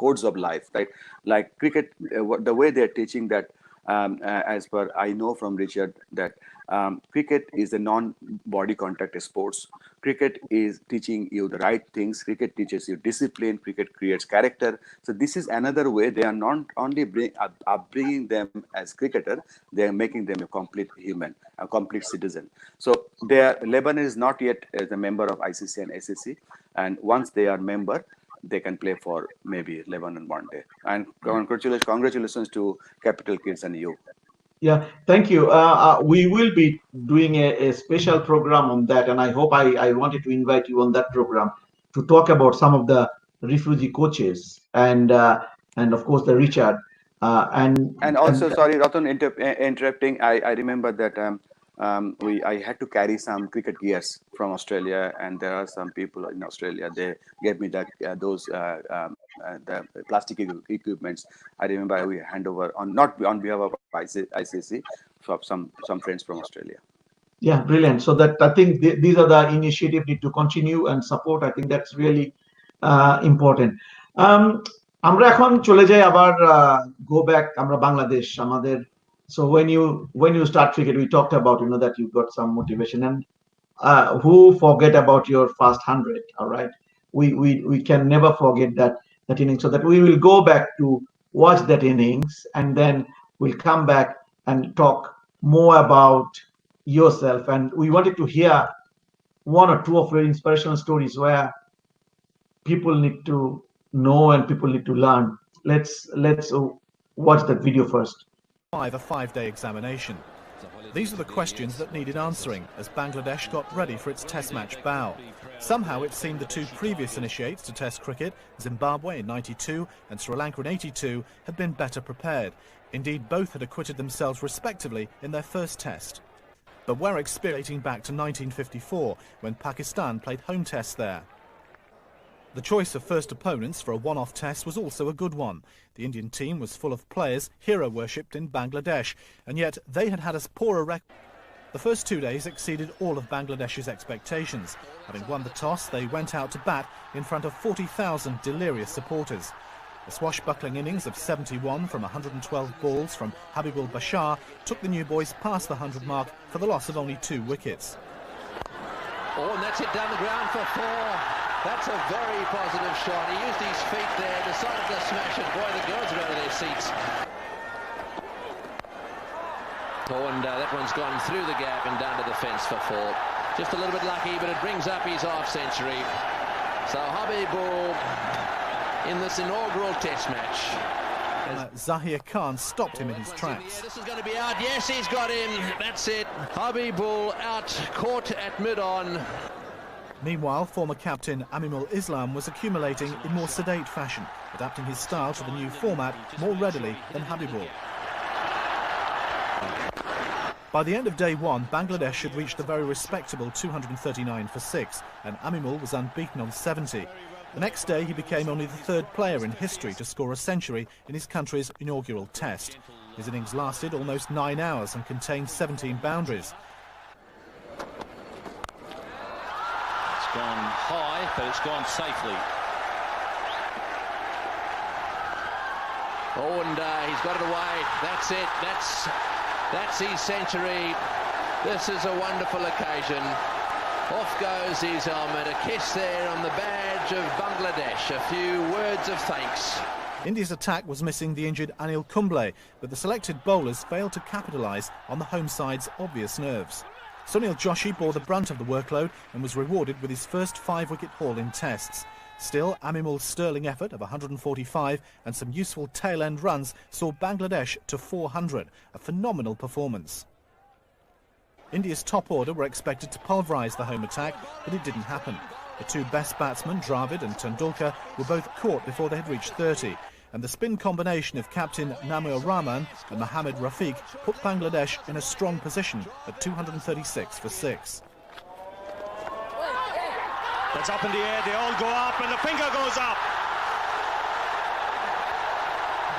[SPEAKER 2] codes of life, right? Like cricket, the way they're teaching that, as per I know from Richard, that cricket is a non-body contact sports. Cricket is teaching you the right things. Cricket teaches you discipline. Cricket creates character. So this is another way. They are not only upbringing them as cricketer, they are making them a complete human, a complete citizen. So Lebanon is not yet as a member of ICC and ACC, and once they are member, they can play for maybe Lebanon one day. And congratulations to Capital Kids and you.
[SPEAKER 1] Yeah, thank you. We will be doing a special program on that, and I hope I wanted to invite you on that program to talk about some of the refugee coaches and of course the Richard
[SPEAKER 2] and also sorry, Ratan, interrupting. I remember that I had to carry some cricket gears from Australia, and there are some people in Australia, they gave me that the plastic equipments. I remember we hand over not on behalf of ICC, for some friends from Australia.
[SPEAKER 1] Yeah, brilliant. So that I think these are the initiative need to continue and support. I think that's really important. আমরা এখন চলে যাই আবার go back আমরা বাংলাদেশ আমাদের. So when you start cricket, we talked about that you got some motivation, and who forget about your first 100? All right, we can never forget that innings. So that we will go back to watch that innings, and then we'll come back and talk more about yourself. And we wanted to hear one or two of your inspirational stories where people need to know and people need to learn. Let's watch that video first.
[SPEAKER 7] A 5-day examination. These are the questions that needed answering as Bangladesh got ready for its test match bow. Somehow it seemed the two previous initiates to test cricket, Zimbabwe in 92 and Sri Lanka in 82, had been better prepared. Indeed, both had acquitted themselves respectively in their first test. But we're experiencing back to 1954 when Pakistan played home tests there. The choice of first opponents for a one-off test was also a good one. The Indian team was full of players hero-worshipped in Bangladesh, and yet they had as poor a record. The first 2 days exceeded all of Bangladesh's expectations. Having won the toss, they went out to bat in front of 40,000 delirious supporters. A swashbuckling innings of 71 from 112 balls from Habibul Bashar took the new boys past the 100 mark for the loss of only 2 wickets.
[SPEAKER 8] Oh, and that's it down the ground for 4. That's a very positive shot. He used his feet there, decided to smash it. Boy, the girls are out of their seats. Oh, and that one's gone through the gap and down to the fence for 4. Just a little bit lucky, but it brings up his half century. So Habibul in this inaugural test match.
[SPEAKER 7] Zahir Khan stopped him in his tracks.
[SPEAKER 8] This is going to be out. Yes, he's got him. That's it. Habibul out, caught at mid-on.
[SPEAKER 7] Meanwhile, former captain Aminul Islam was accumulating in more sedate fashion, adapting his style to the new format more readily than Habibul. By the end of day 1, Bangladesh had reached the very respectable 239 for 6, and Aminul was unbeaten on 70. The next day, he became only the 3rd player in history to score a century in his country's inaugural test. His innings lasted almost 9 hours and contained 17 boundaries.
[SPEAKER 9] It's gone high, but it's gone safely.
[SPEAKER 8] Oh, and he's got it away. That's it. That's his century. This is a wonderful occasion. Off goes his helmet. A kiss there on the badge of Bangladesh. A few words of thanks.
[SPEAKER 7] India's attack was missing the injured Anil Kumble, but the selected bowlers failed to capitalise on the home side's obvious nerves. Sunil Joshi bore the brunt of the workload and was rewarded with his first 5-wicket haul in tests. Still, Aminul's sterling effort of 145 and some useful tail-end runs saw Bangladesh to 400, a phenomenal performance. India's top order were expected to pulverise the home attack, but it didn't happen. The 2 best batsmen, Dravid and Tendulkar, were both caught before they had reached 30, and the spin combination of captain Namur Rahman and Mohammad Rafiq put Bangladesh in a strong position at 236 for 6.
[SPEAKER 10] That's up in the air, they all go up and the finger goes up.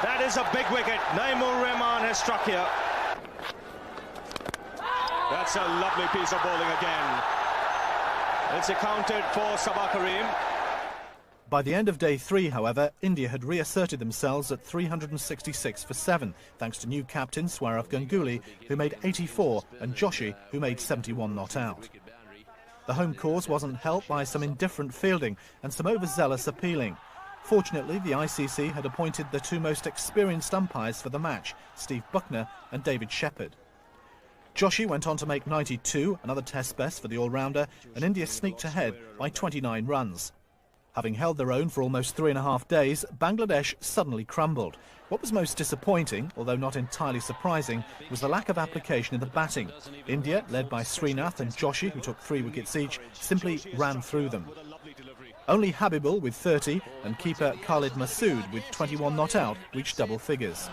[SPEAKER 10] That is a big wicket. Namur Rahman has struck here. That's a lovely piece of bowling again. It's accounted for Sabah Karim.
[SPEAKER 7] By the end of day 3, however, India had reasserted themselves at 366 for 7, thanks to new captain Sourav Ganguly, who made 84, and Joshi, who made 71 not out. The home cause wasn't helped by some indifferent fielding and some overzealous appealing. Fortunately, the ICC had appointed the 2 most experienced umpires for the match, Steve Buckner and David Shepherd. Joshi went on to make 92, another test best for the all-rounder, and India sneaked ahead by 29 runs. Having held their own for almost 3.5 days, Bangladesh suddenly crumbled. What was most disappointing, although not entirely surprising, was the lack of application in the batting. India, led by Srinath and Joshi, who took 3 wickets each, simply ran through them. Only Habibul with 30 and keeper Khalid Masood with 21 not out reached double figures.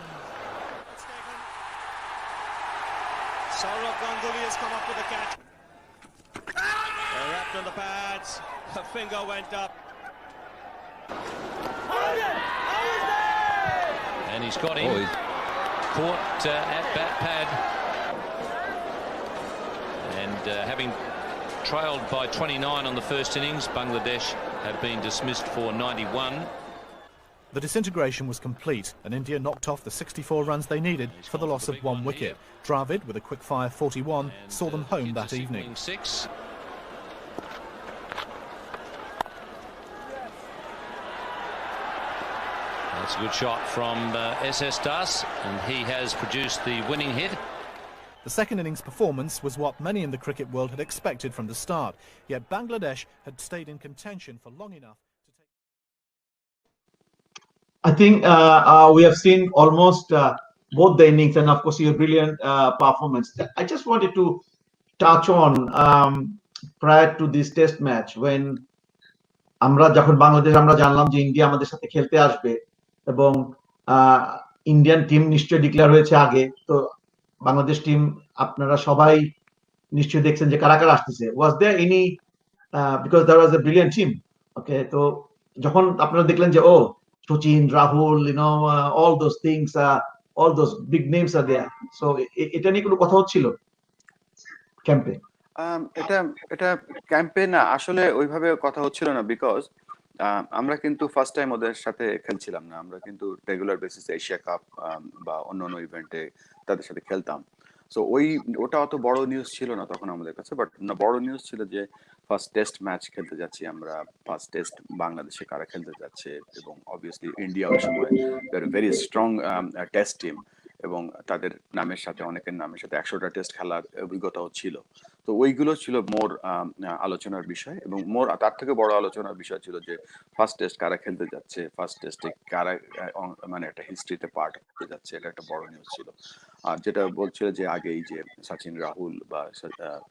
[SPEAKER 10] Sourav Ganguly has come up with a catch. They're wrapped on the pads. The finger went up.
[SPEAKER 9] And he's got him. Caught at bat pad. And having trailed by 29 on the first innings, Bangladesh have been dismissed for 91.
[SPEAKER 7] The disintegration was complete, and India knocked off the 64 runs they needed for the loss of 1 wicket. Dravid, with a quick-fire 41, saw them home that evening.
[SPEAKER 9] 6. That's a good shot from SS Das, and he has produced the winning hit.
[SPEAKER 7] The second innings performance was what many in the cricket world had expected from the start, yet Bangladesh had stayed in contention for long enough.
[SPEAKER 1] I think we have seen almost both the innings, and of course your brilliant performance. I just wanted to touch on prior to this test match, when আমরা যখন বাংলাদেশ আমরা জানলাম যে India আমাদের সাথে খেলতে আসবে এবং ইন্ডিয়ান টিম নিশ্চয়ই ডিক্লেয়ার হয়েছে আগে, তো বাংলাদেশ টিম আপনারা সবাই নিশ্চয়ই দেখছেন যে কারা কারা আসতেছে। Was there any because there was a brilliant team, okay, তো যখন আপনারা দেখলেন যে ও Sachin, Rahul, all those things, all those big names are there. So এটা নিয়ে কোনো কথা হচ্ছিল? ক্যাম্পে?
[SPEAKER 2] এটা এটা ক্যাম্পে না, আসলে ওইভাবে কথা হচ্ছিল না, বিকজ আমরা কিন্তু ফার্স্ট টাইম ওদের সাথে খেলছিলাম না। আমরা কিন্তু রেগুলার বেসিসে এশিয়া কাপ বা অন্যান্য ইভেন্টে তাদের সাথে খেলতাম। সো ওটা অত বড় নিউজ ছিল না তখন আমাদের কাছে, বাট বড় নিউজ ছিল যে ফার্স্ট টেস্ট ম্যাচ খেলতে যাচ্ছি আমরা, ফার্স্ট টেস্ট বাংলাদেশে কারা খেলতে যাচ্ছে, এবং অবভিয়াসলি ইন্ডিয়া ওই সময় ভেরি স্ট্রং টেস্ট টিম, এবং তাদের নামের সাথে অনেকের নামের সাথে 100টা টেস্ট খেলার অভিজ্ঞতাও ছিল। তো ওইগুলো ছিল মোর আলোচনার বিষয়, এবং মোর তার থেকে বড় আলোচনার বিষয় ছিল যে ফার্স্ট টেস্ট কারা খেলতে যাচ্ছে, ফার্স্ট টেস্টে কারা মানে একটা হিস্ট্রিতে পার্ট হতে যাচ্ছে, এটা একটা বড় নিউজ ছিল। আর যেটা বলছিল যে আগেই যে সচিন, রাহুল বা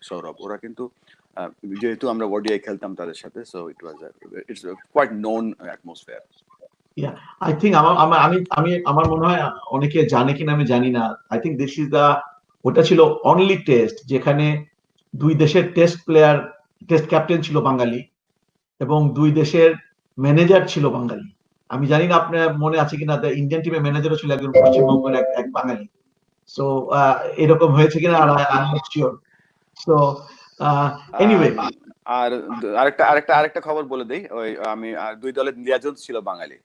[SPEAKER 2] সৌরভ, ওরা কিন্তু যেহেতু আমরা ওডিআই খেলতাম তাদের সাথে, so it's quite known atmosphere.
[SPEAKER 1] I think আমার মনে হয় অনেকে জানে কিনা আমি জানি না, I think this is the, ওটা ছিল অনলি টেস্ট যেখানে দুই দেশের টেস্ট প্লেয়ার, টেস্ট ক্যাপ্টেন ছিল বাঙালি এবং দুই দেশের ম্যানেজার ছিল বাঙালি। আমি জানি না আপনার মনে আছে কিনা, ইন্ডিয়ান টিমের ম্যানেজারও ছিল একজন পশ্চিমবঙ্গের এক বাঙালি। সো এরকম হয়েছে কিনা আর I am not sure. So anyway,
[SPEAKER 2] আর আরেকটা খবর বলে দেই, ওই আমি দুই দলের লিয়াজন্স ছিল বাঙালি।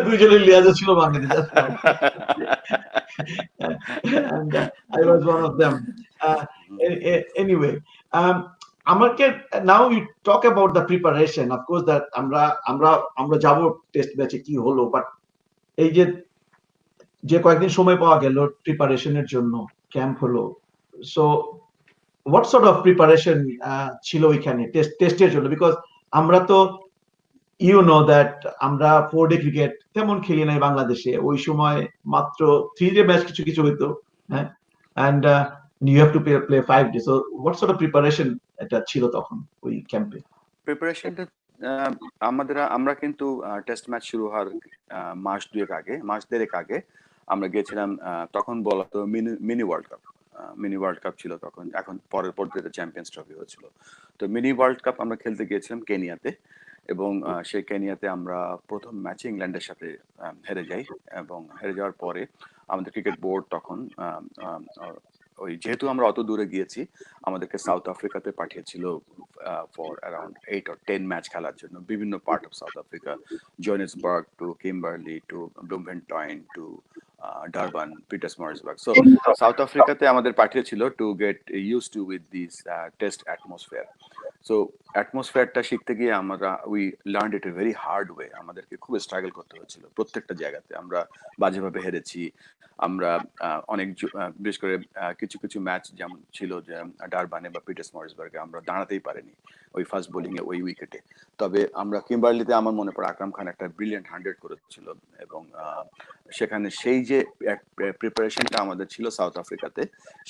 [SPEAKER 1] দুইজনের লিয়াজও ছিল বাঙালি, that's right. And I was one of them. Anyway, আমাকে now you talk about the preparation, of course, that আমরা যাব টেস্ট ম্যাচে কি হলো, বাট এই যে কয়েকদিন সময় পাওয়া গেল প্রিপারেশনের জন্য, ক্যাম্প হলো, so what sort of preparation ছিল ওইখানে টেস্টের জন্য? বিকজ আমরা তো you know that আমরা 4-ডে ক্রিকেট তেমন খেলি নাই বাংলাদেশে, ওই সময় মাত্র 3-ডে ম্যাচ কিছু হইতো, হ্যাঁ, and you have to play 5 days. So what sort of preparation এটা ছিল তখন ওই ক্যাম্পে?
[SPEAKER 2] প্রিপারেশনটা আমরা কিন্তু টেস্ট ম্যাচ শুরু হওয়ার মাস দেড়েক আগে আমরা গিয়েছিলাম, তখন বলা তো মিনি ওয়ার্ল্ড কাপ ছিল তখন, এখন পরবর্তীতে চ্যাম্পিয়ন্স ট্রফি হয়েছিল। তো মিনি ওয়ার্ল্ড কাপ আমরা খেলতে গিয়েছিলাম কেনিয়াতে, এবং সেই কেনিয়াতে আমরা প্রথম ম্যাচে ইংল্যান্ডের সাথে হেরে যাই, এবং হেরে যাওয়ার পরে আমাদের ক্রিকেট বোর্ড তখন ওই যেহেতু আমরা অত দূরে গিয়েছি, আমাদেরকে সাউথ আফ্রিকাতে পাঠিয়েছিল ফর অ্যারাউন্ড 8 or 10 ম্যাচ খেলার জন্য, বিভিন্ন part of South Africa, Johannesburg to Kimberley to Bloemfontein to Durban, Pietermaritzburg. So South আফ্রিকাতে আমাদের পাঠিয়েছিল to get use to with this test atmosphere. So অ্যাটমসফিয়ারটা শিখতে গিয়ে আমরা we learned it a very hard way. আমাদেরকে খুব স্ট্রাগল করতে হয়েছিল প্রত্যেকটা জায়গাতে, আমরা বাজেভাবে হেরেছি। আমরা অনেক বিশেষ করে কিছু ম্যাচ যেমন ছিল যে ডারবানে বা পিটার্সমার্সবার্গে আমরা দাঁড়াতেই পারিনি ওই ফার্স্ট বোলিং এ ওই উইকেটে। তবে আমরা কিম্বারলিতে আমার মনে পড়ে আকরাম খান একটা ব্রিলিয়েন্ট 100 করেছিল, এবং সেখানে সেই যে প্রিপারেশনটা আমাদের ছিল সাউথ আফ্রিকাতে,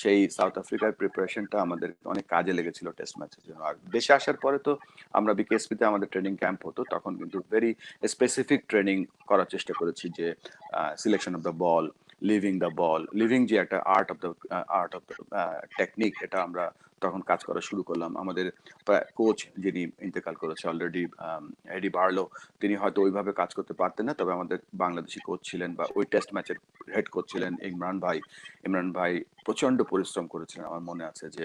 [SPEAKER 2] সেই সাউথ আফ্রিকার প্রিপারেশনটা আমাদের অনেক কাজে লেগেছিল টেস্ট ম্যাচের জন্য। আর দেশে আসার পরে তো আমরা বিকেএসপিতে আমাদের ট্রেনিং ক্যাম্প হতো, তখন কিন্তু ভেরি স্পেসিফিক ট্রেনিং করার চেষ্টা করেছি, যে selection of the ball, living যে একটা আর্ট অফ দ্য টেকনিক, এটা আমরা তখন কাজ করা শুরু করলাম। আমাদের কোচ যিনি ইন্তেকাল করেছে অলরেডি, এডি বার্লো, তিনি হয়তো ওইভাবে কাজ করতে পারতেন না, তবে আমাদের বাংলাদেশি কোচ ছিলেন বা ওই টেস্ট ম্যাচের হেড কোচ ছিলেন ইমরান ভাই প্রচন্ড পরিশ্রম করেছিলেন। আমার মনে আছে যে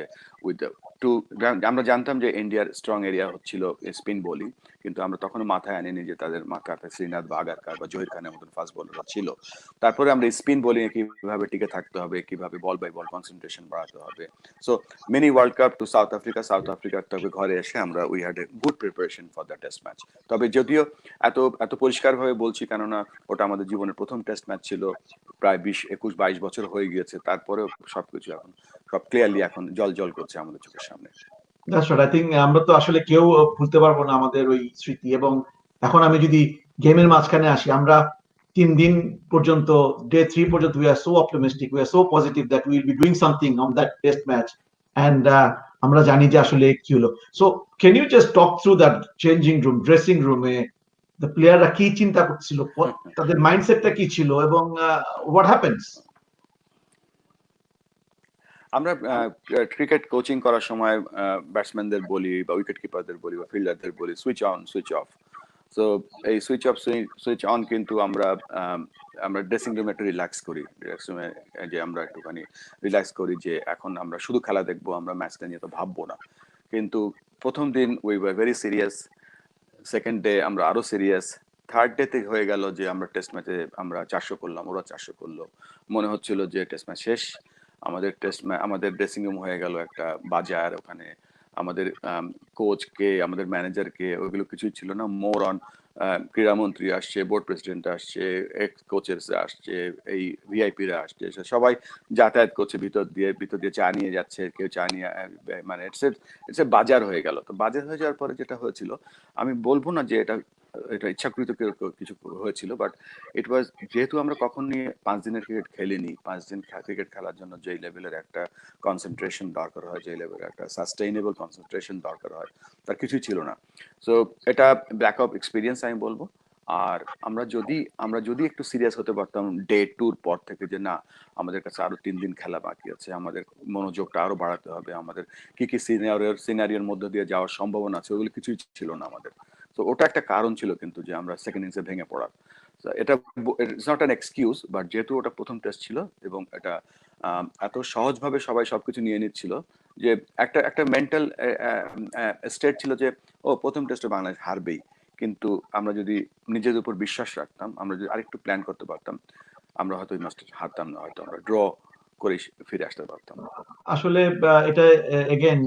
[SPEAKER 2] আমরা জানতাম যে ইন্ডিয়ার স্ট্রং এরিয়া হচ্ছিল স্পিন বোলিং, কিন্তু আমরা তখনও মাথায় আনিনি যে তাদের মাথাতে শ্রীনাথ বা আগারকার বা জহির খানের মতন ফাস্ট বোলাররা ছিল। তারপরে আমরা স্পিন বোলিং এ কিভাবে টিকে থাকতে হবে, কিভাবে বল বাই বল কনসেন্ট্রেশন বাড়াতে হবে। So mini world cup to South আফ্রিকার তবে ঘরে এসে আমরা we had a good preparation for the test match. তবে যদিও এত পরিষ্কার ভাবে বলছি, কেননা ওটা আমাদের জীবনের প্রথম টেস্ট ম্যাচ ছিল, প্রায় 20-21-22 বছর হয়ে গিয়েছে, তারপরেও সবকিছু এখন সব ক্লিয়ারলি এখন জল করছে আমাদের চোখের সামনে।
[SPEAKER 1] That's right. I think আমরা তো আসলে কেউ ভুলতে পারবো না আমাদের ওই স্মৃতি। এবং এখন আমি যদি গেমের মাঝখানে আসি, আমরা 3 দিন পর্যন্ত, ডে 3 পর্যন্ত we are so optimistic, we are so positive that we will be doing something on that test match, and আমরা জানি যে আসলে কি হলো। So can you just talk through that changing room, dressing room A the প্লেয়াররা কি চিন্তা করছিল, তাদের মাইন্ডসেটটা কি ছিল, এবং what happens?
[SPEAKER 2] আমরা ক্রিকেট কোচিং করার সময় ব্যাটসম্যানদের বলি বা উইকেট কিপারদের বলি বা ফিল্ডারদের বলি switch on switch off. So এই সুইচ অন কিন্তু আমরা আমরা ড্রেসিং রুমে একটু রিল্যাক্স করি, রিল্যাক্স রুমে যে আমরা একটুখানি রিল্যাক্স করি যে এখন আমরা শুধু খেলা দেখবো, আমরা ম্যাচটা নিয়ে তো ভাববো না। কিন্তু প্রথম দিন we were very serious, second day আমরা আরো সিরিয়াস, থার্ড ডে তে হয়ে গেল যে আমরা টেস্ট ম্যাচে আমরা 400 করলাম, ওরা 400 করলো, মনে হচ্ছিল যে টেস্ট ম্যাচ শেষ। আমাদের ড্রেসিং রুম হয়ে গেল একটা বাজার, ওখানে আমাদের কোচকে, আমাদের ম্যানেজারকে, ওইগুলো কিছুই ছিল না। মোর অন ক্রীড়ামন্ত্রী আসছে, বোর্ড প্রেসিডেন্ট আসছে, এক্স কোচেস আসছে, এই ভিআইপিরা আসছে, সবাই যাতায়াত করছে ভিতর দিয়ে চা নিয়ে যাচ্ছে, কেউ চা নিয়ে, মানে ইটস এ বাজার হয়ে গেল। তো বাজার হয়ে যাওয়ার পরে যেটা হয়েছিল, আমি বলবো না যে এটা ইচ্ছাকৃত কিছু হয়েছিল, বাট ইট ওয়াজ, যেহেতু আমরা কখনই 5 দিনের ক্রিকেট খেলিনি, 5 দিন ক্রিকেট খেলার জন্য যে লেভেলের একটা কনসেন্ট্রেশন দরকার হয়, যে লেভেলের একটা সাস্টেইনেবল কনসেন্ট্রেশন দরকার হয়, তার কিছুই ছিল না। সো এটা ব্যাক অফ এক্সপিরিয়েন্স আমি বলবো। আর আমরা যদি একটু সিরিয়াস হতে পারতাম ডে 2 পর থেকে, যে না আমাদের কাছে আরো 3 দিন খেলা বাকি আছে, আমাদের মনোযোগটা আরো বাড়াতে হবে, আমাদের কি কি সিনারিওর মধ্যে দিয়ে যাওয়ার সম্ভাবনা আছে, ওগুলো কিছুই ছিল না আমাদের। তো ওটা একটা কারণ ছিল কিন্তু যে আমরা সেকেন্ড ইনিংসে ভেঙে পড়ার। এটা it's not an excuse, but যেহেতু ওটা প্রথম টেস্ট ছিল এবং এটা এত সহজভাবে সবাই সবকিছু নিয়ে নিচ্ছিল, যে একটা মেন্টাল স্টেট ছিল যে ও প্রথম টেস্টে বাংলাদেশ হারবেই। কিন্তু আমরা যদি নিজেদের উপর বিশ্বাস রাখতাম, আমরা যদি আরেকটু প্ল্যান করতে পারতাম, আমরা হয়তো এই ম্যাচটা হারতাম না, হয়তো আমরা ড্র করে ফিরে আসতে পারতাম।
[SPEAKER 1] আসলে এটা এগেন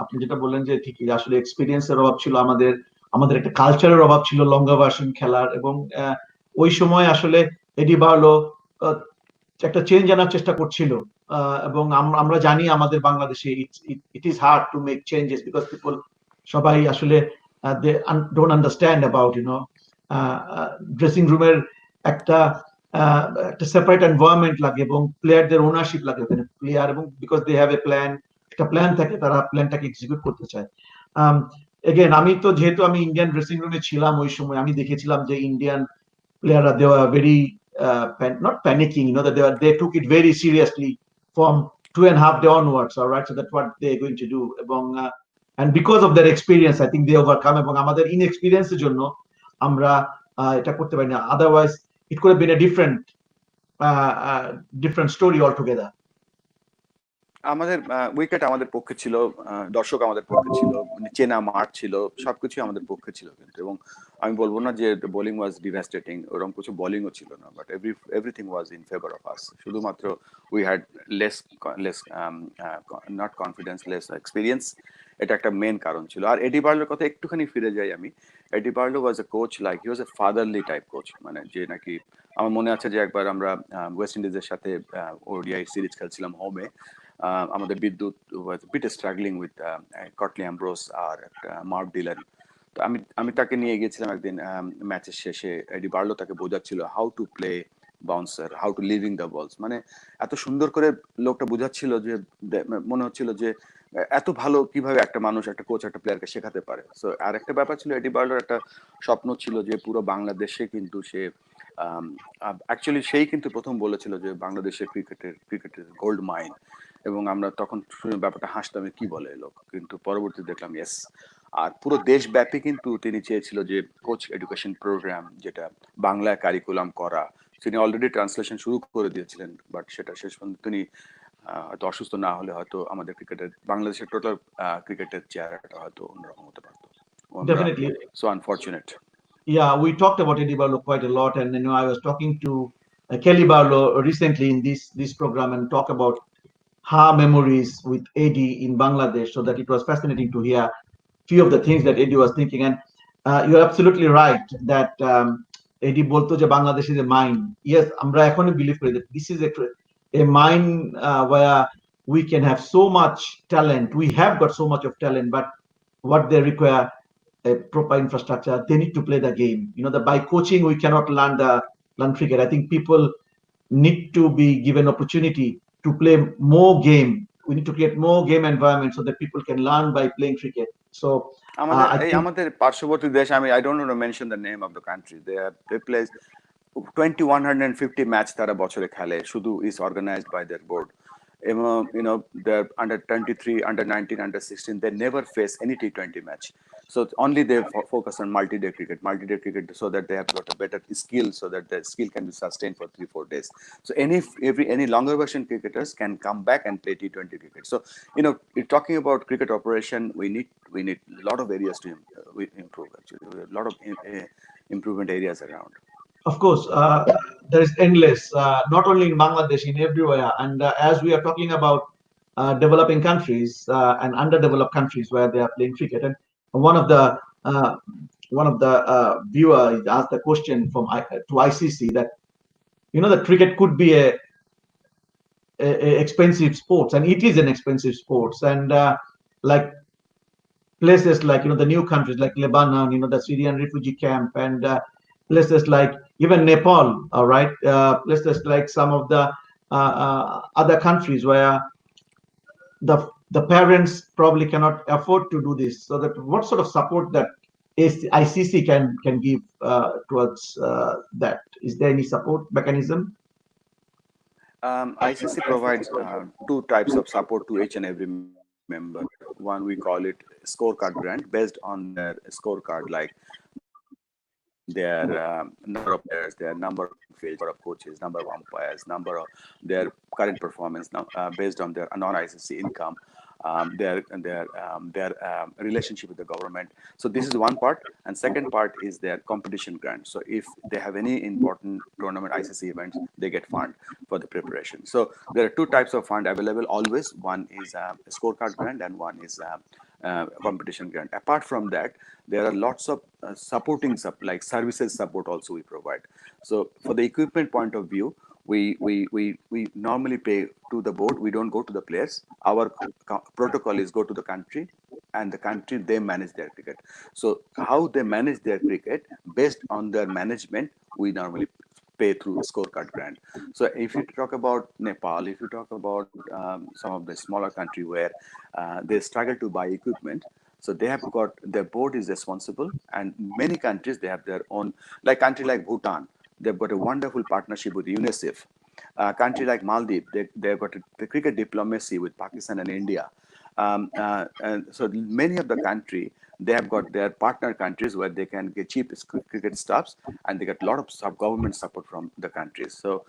[SPEAKER 1] আপনি যেটা বললেন যে ঠিকই, আসলে এক্সপিরিয়েন্সের অভাব ছিল আমাদের, আমাদের একটা কালচারের অভাব ছিল লঙ্গা ভার্সন খেলার, এবং ওই সময় আসলে এডি বার্লো একটা চেঞ্জ আনার চেষ্টা করছিল, এবং আমরা জানি আমাদের বাংলাদেশে it is hard to make changes because people সবাই আসলে they don't understand about dressing রুমের একটা একটা সেপারেট এনভায়রনমেন্ট লাগে এবং প্লেয়ারদের ওনারশিপ লাগে ওখানে, প্লেয়ার এবং because they have a plan, একটা প্ল্যান থাকে, তারা প্ল্যানটাকে এক্সিকিউট করতে চায়। এগেন আমি তো যেহেতু আমি ইন্ডিয়ান ড্রেসিং রুমে ছিলাম ওই সময়, আমি দেখেছিলাম যে ইন্ডিয়ান প্লেয়াররা they were very not panicking, that they took it very seriously from 2.5 day onwards, all right, so that's what they're going to do, এবং and because of their experience I think they overcome, এবং আমাদের inexperience এর জন্য আমরা এটা করতে পারি না, otherwise it could have been a different story altogether.
[SPEAKER 2] আমাদের উইকেট আমাদের পক্ষে ছিল, দর্শক আমাদের পক্ষে ছিল, চেনা মাঠ ছিল, সবকিছু আমাদের পক্ষে ছিল কিন্তু। এবং আমি বলবো না যে বোলিং ওয়াজ ডিভাস্টেটিং, ওরকম কিছু বোলিংও ছিল না, but everything was in favour of us. শুধুমাত্র we had less not confidence, less experience, এটা একটা মেন কারণ ছিল। আর এডি বার্লোর কথা একটুখানি ফিরে যাই আমি। Eddie Barlow was a coach like he was a fatherly type coach, মানে যে নাকি, আমার মনে আছে যে একবার আমরা ওয়েস্ট ইন্ডিজের সাথে ওডিআই সিরিজ খেলছিলাম হোমে, আমাদের Bidyut was bit struggling with Curtly Ambrose আর মার্ক ডিলান। তো আমি তাকে নিয়ে গিয়েছিলাম একদিন ম্যাচের শেষে, এডি বার্লো তাকে বোঝাচ্ছিল how to play bouncer, how to living the balls, মানে এত সুন্দর করে লোকটা বোঝাচ্ছিল যে মনে হচ্ছিল যে এত ভালো কিভাবে একটা মানুষ, একটা কোচ একটা প্লেয়ারকে শেখাতে পারে। সো আর একটা ব্যাপার ছিল, এডি বার্লোর একটা স্বপ্ন ছিল যে পুরো বাংলাদেশে কিন্তু সে অ্যাকচুয়ালি সেই কিন্তু প্রথম বলেছিল যে বাংলাদেশের ক্রিকেটের গোল্ড মাইন, এবং আমরা তখন ব্যাপারটা হাসতাম কি বলে লোক, কিন্তু পরবর্তী দেখলাম ইয়েস। আর পুরো দেশব্যাপী কিন্তু তিনি চেয়েছিল যে কোচ এডুকেশন প্রোগ্রাম, যেটা বাংলায় কারিকুলাম করা, তিনি অলরেডি ট্রান্সলেশন শুরু করে দিয়েছিলেন, বাট সেটা শেষ পর্যন্ত তিনি হয়তো অসুস্থ না হলে হয়তো আমাদের ক্রিকেটের, বাংলাদেশের টোটাল ক্রিকেটের চেহারাটা হয়তো অন্যরকম হতে পারতো।
[SPEAKER 1] Definitely.
[SPEAKER 2] So unfortunate.
[SPEAKER 1] Yeah, we talked about Eddie Barlow quite a lot, and I was talking to Kelly Barlow recently in this program and talk about her memories with Eddie in Bangladesh, so that it was fascinating to hear few of the things that Eddie was thinking. And you're absolutely right that Eddie bolto je Bangladesh is a mine. Yes, আমরা এখনো believe করি that this is a mine where we can have so much talent. We have got so much of talent, but what they require a proper infrastructure. They need to play the game. That by coaching we cannot learn cricket. I think people need to be given opportunity to play more game. We need to create more game environment so that people can learn by playing cricket. So
[SPEAKER 2] আমাদের পার্শ্ববর্তী দেশ, I don't want to mention the name of the country. They play 2150 match তারা বছরে খেলে, শুধু is organized by their board. they're under 23, under 19, under 16. They never face any T20 match. So only they focus on multi-day cricket, so that they have got a better skill, so that the skill can be sustained for 3-4 days. So any longer version cricketers can come back and play T20 cricket. So talking about cricket operation, we need a lot of areas to improve. Actually, a lot of improvement areas around.
[SPEAKER 1] Of course, there is endless, not only in Bangladesh, in everywhere. And as we are talking about developing countries and underdeveloped countries where they are playing cricket, and one of the uh, viewer asked the question to ICC that that cricket could be a expensive sports, and it is an expensive sports, and like places like the new countries like Lebanon, the Syrian refugee camp, and places like even Nepal, all right, places like some of the other countries where the parents probably cannot afford to do this. So that what sort of support that ICC can give towards that? Is there any support mechanism?
[SPEAKER 2] ICC provides two types of support to each and every member. One, we call it scorecard grant, based on their scorecard, like their number of players, their number of playing fields, number of coaches, number of umpires, number of their current performance, now based on their non-ICC income, their relationship with the government. So this is one part, and second part is their competition grant. So if they have any important tournament ICC events, they get fund for the preparation. So there are two types of fund available always. One is a scorecard grant, and one is competition grant. Apart from that, there are lots of supporting like services support also we provide. So for the equipment point of view, we normally pay to the board. We don't go to the players. Our protocol is go to the country, and the country, they manage their cricket. So how they manage their cricket, based on their management, we normally pay through scorecard grant. So if you talk about Nepal, if you talk about some of the smaller country where they struggle to buy equipment, so they have got, their board is responsible, and many countries, they have their own, like country like Bhutan, they've got a wonderful partnership with UNICEF. Country like Maldives, they've got the cricket diplomacy with Pakistan and India. And so many of the country, they have got their partner countries where they can get cheap cricket stuffs, and they get a lot of government support from the countries. So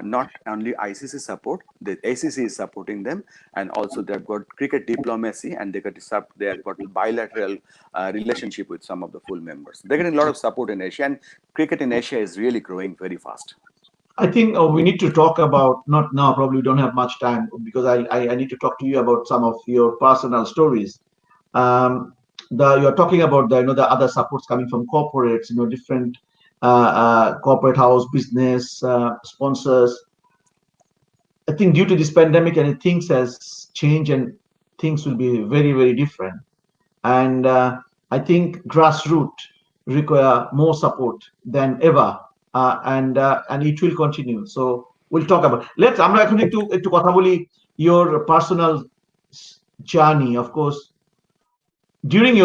[SPEAKER 2] not only ICC support, the ACC is supporting them, and also they've got cricket diplomacy, and they have got bilateral relationship with some of the full members. They're getting a lot of support in Asia, and cricket in Asia is really growing very fast.
[SPEAKER 1] I think we need to talk about, not now, probably we don't have much time, because I need to talk to you about some of your personal stories. You're talking about the other supports coming from corporates, different corporate house business sponsors. I think due to this pandemic, and things has changed, and things will be very, very different. And I think grassroots require more support than ever, and it will continue. So we'll talk about. আমরা এখন একটু কথা বলি your personal journey. Of course, during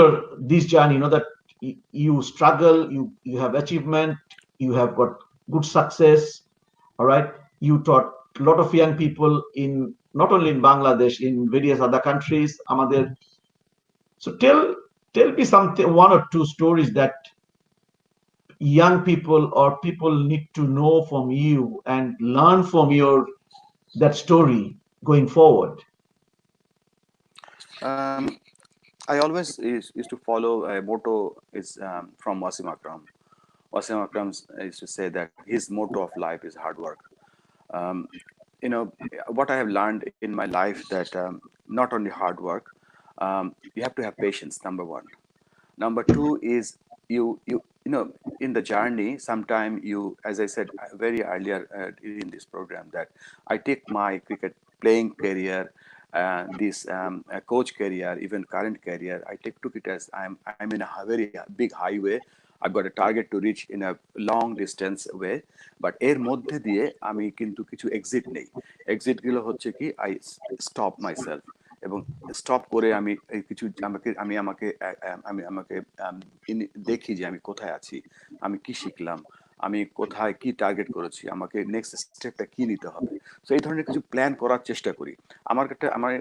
[SPEAKER 1] this journey, that you struggle, you have achievement, you have got good success. All right, you taught a lot of young people in not only in Bangladesh, in various other countries. So tell me something, one or two stories that young people or people need to know from you and learn from that story going forward.
[SPEAKER 2] I always used to follow a motto is from Wasim Akram. Wasim Akram used to say that his motto of life is hard work. What I have learned in my life, that not only hard work, you have to have patience, number one. Number two is in the journey, sometime you, as I said very earlier in this program, that I take my cricket playing career, this coach career, even current career, I took it as I'm in a very big highway. I've got a target to reach in a long distance way, but এর মধ্যে দিয়ে আমি কিন্তু কিছু exit নেই। Exit গুলো হচ্ছে কি, I stop myself, এবং স্টপ করে আমি কিছু আমাকে দেখি যে আমি কোথায় আছি, আমি কি শিখলাম, আমি কোথায় কি টার্গেট করেছি, আমাকে নেক্সট স্টেপটা কি নিতে হবে। সো এই ধরনের কিছু প্ল্যান করার চেষ্টা করি। আমার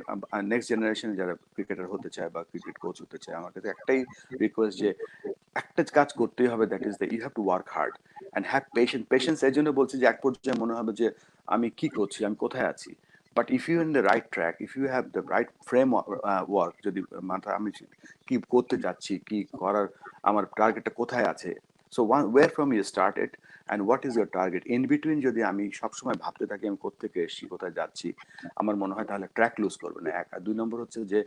[SPEAKER 2] নেক্সট জেনারেশনে যারা ক্রিকেটার হতে চায় বা ক্রিকেট কোচ হতে চায়, আমার কাছে একটাই রিকোয়েস্ট যে একটা কাজ করতেই হবে, that is the you have to work hard and have patience. এই জন্য বলছি যে এক পর্যায়ে মনে হবে যে আমি কি করছি, আমি কোথায় আছি। But if you in the right track, if you have the right framework, যদি মাথা আমি কি করতে চাচ্ছি, কি করার, আমার টার্গেটটা কোথায় আছে, so where from you started and what is your target in between, যদি আমি সবসময় ভাবতে থাকি আমি কোত্থেকে এসেছি, কোথায় যাচ্ছি, আমার মনে হয় তাহলে ট্র্যাক লুজ করবে না, এক। আর দুই নম্বর হচ্ছে যে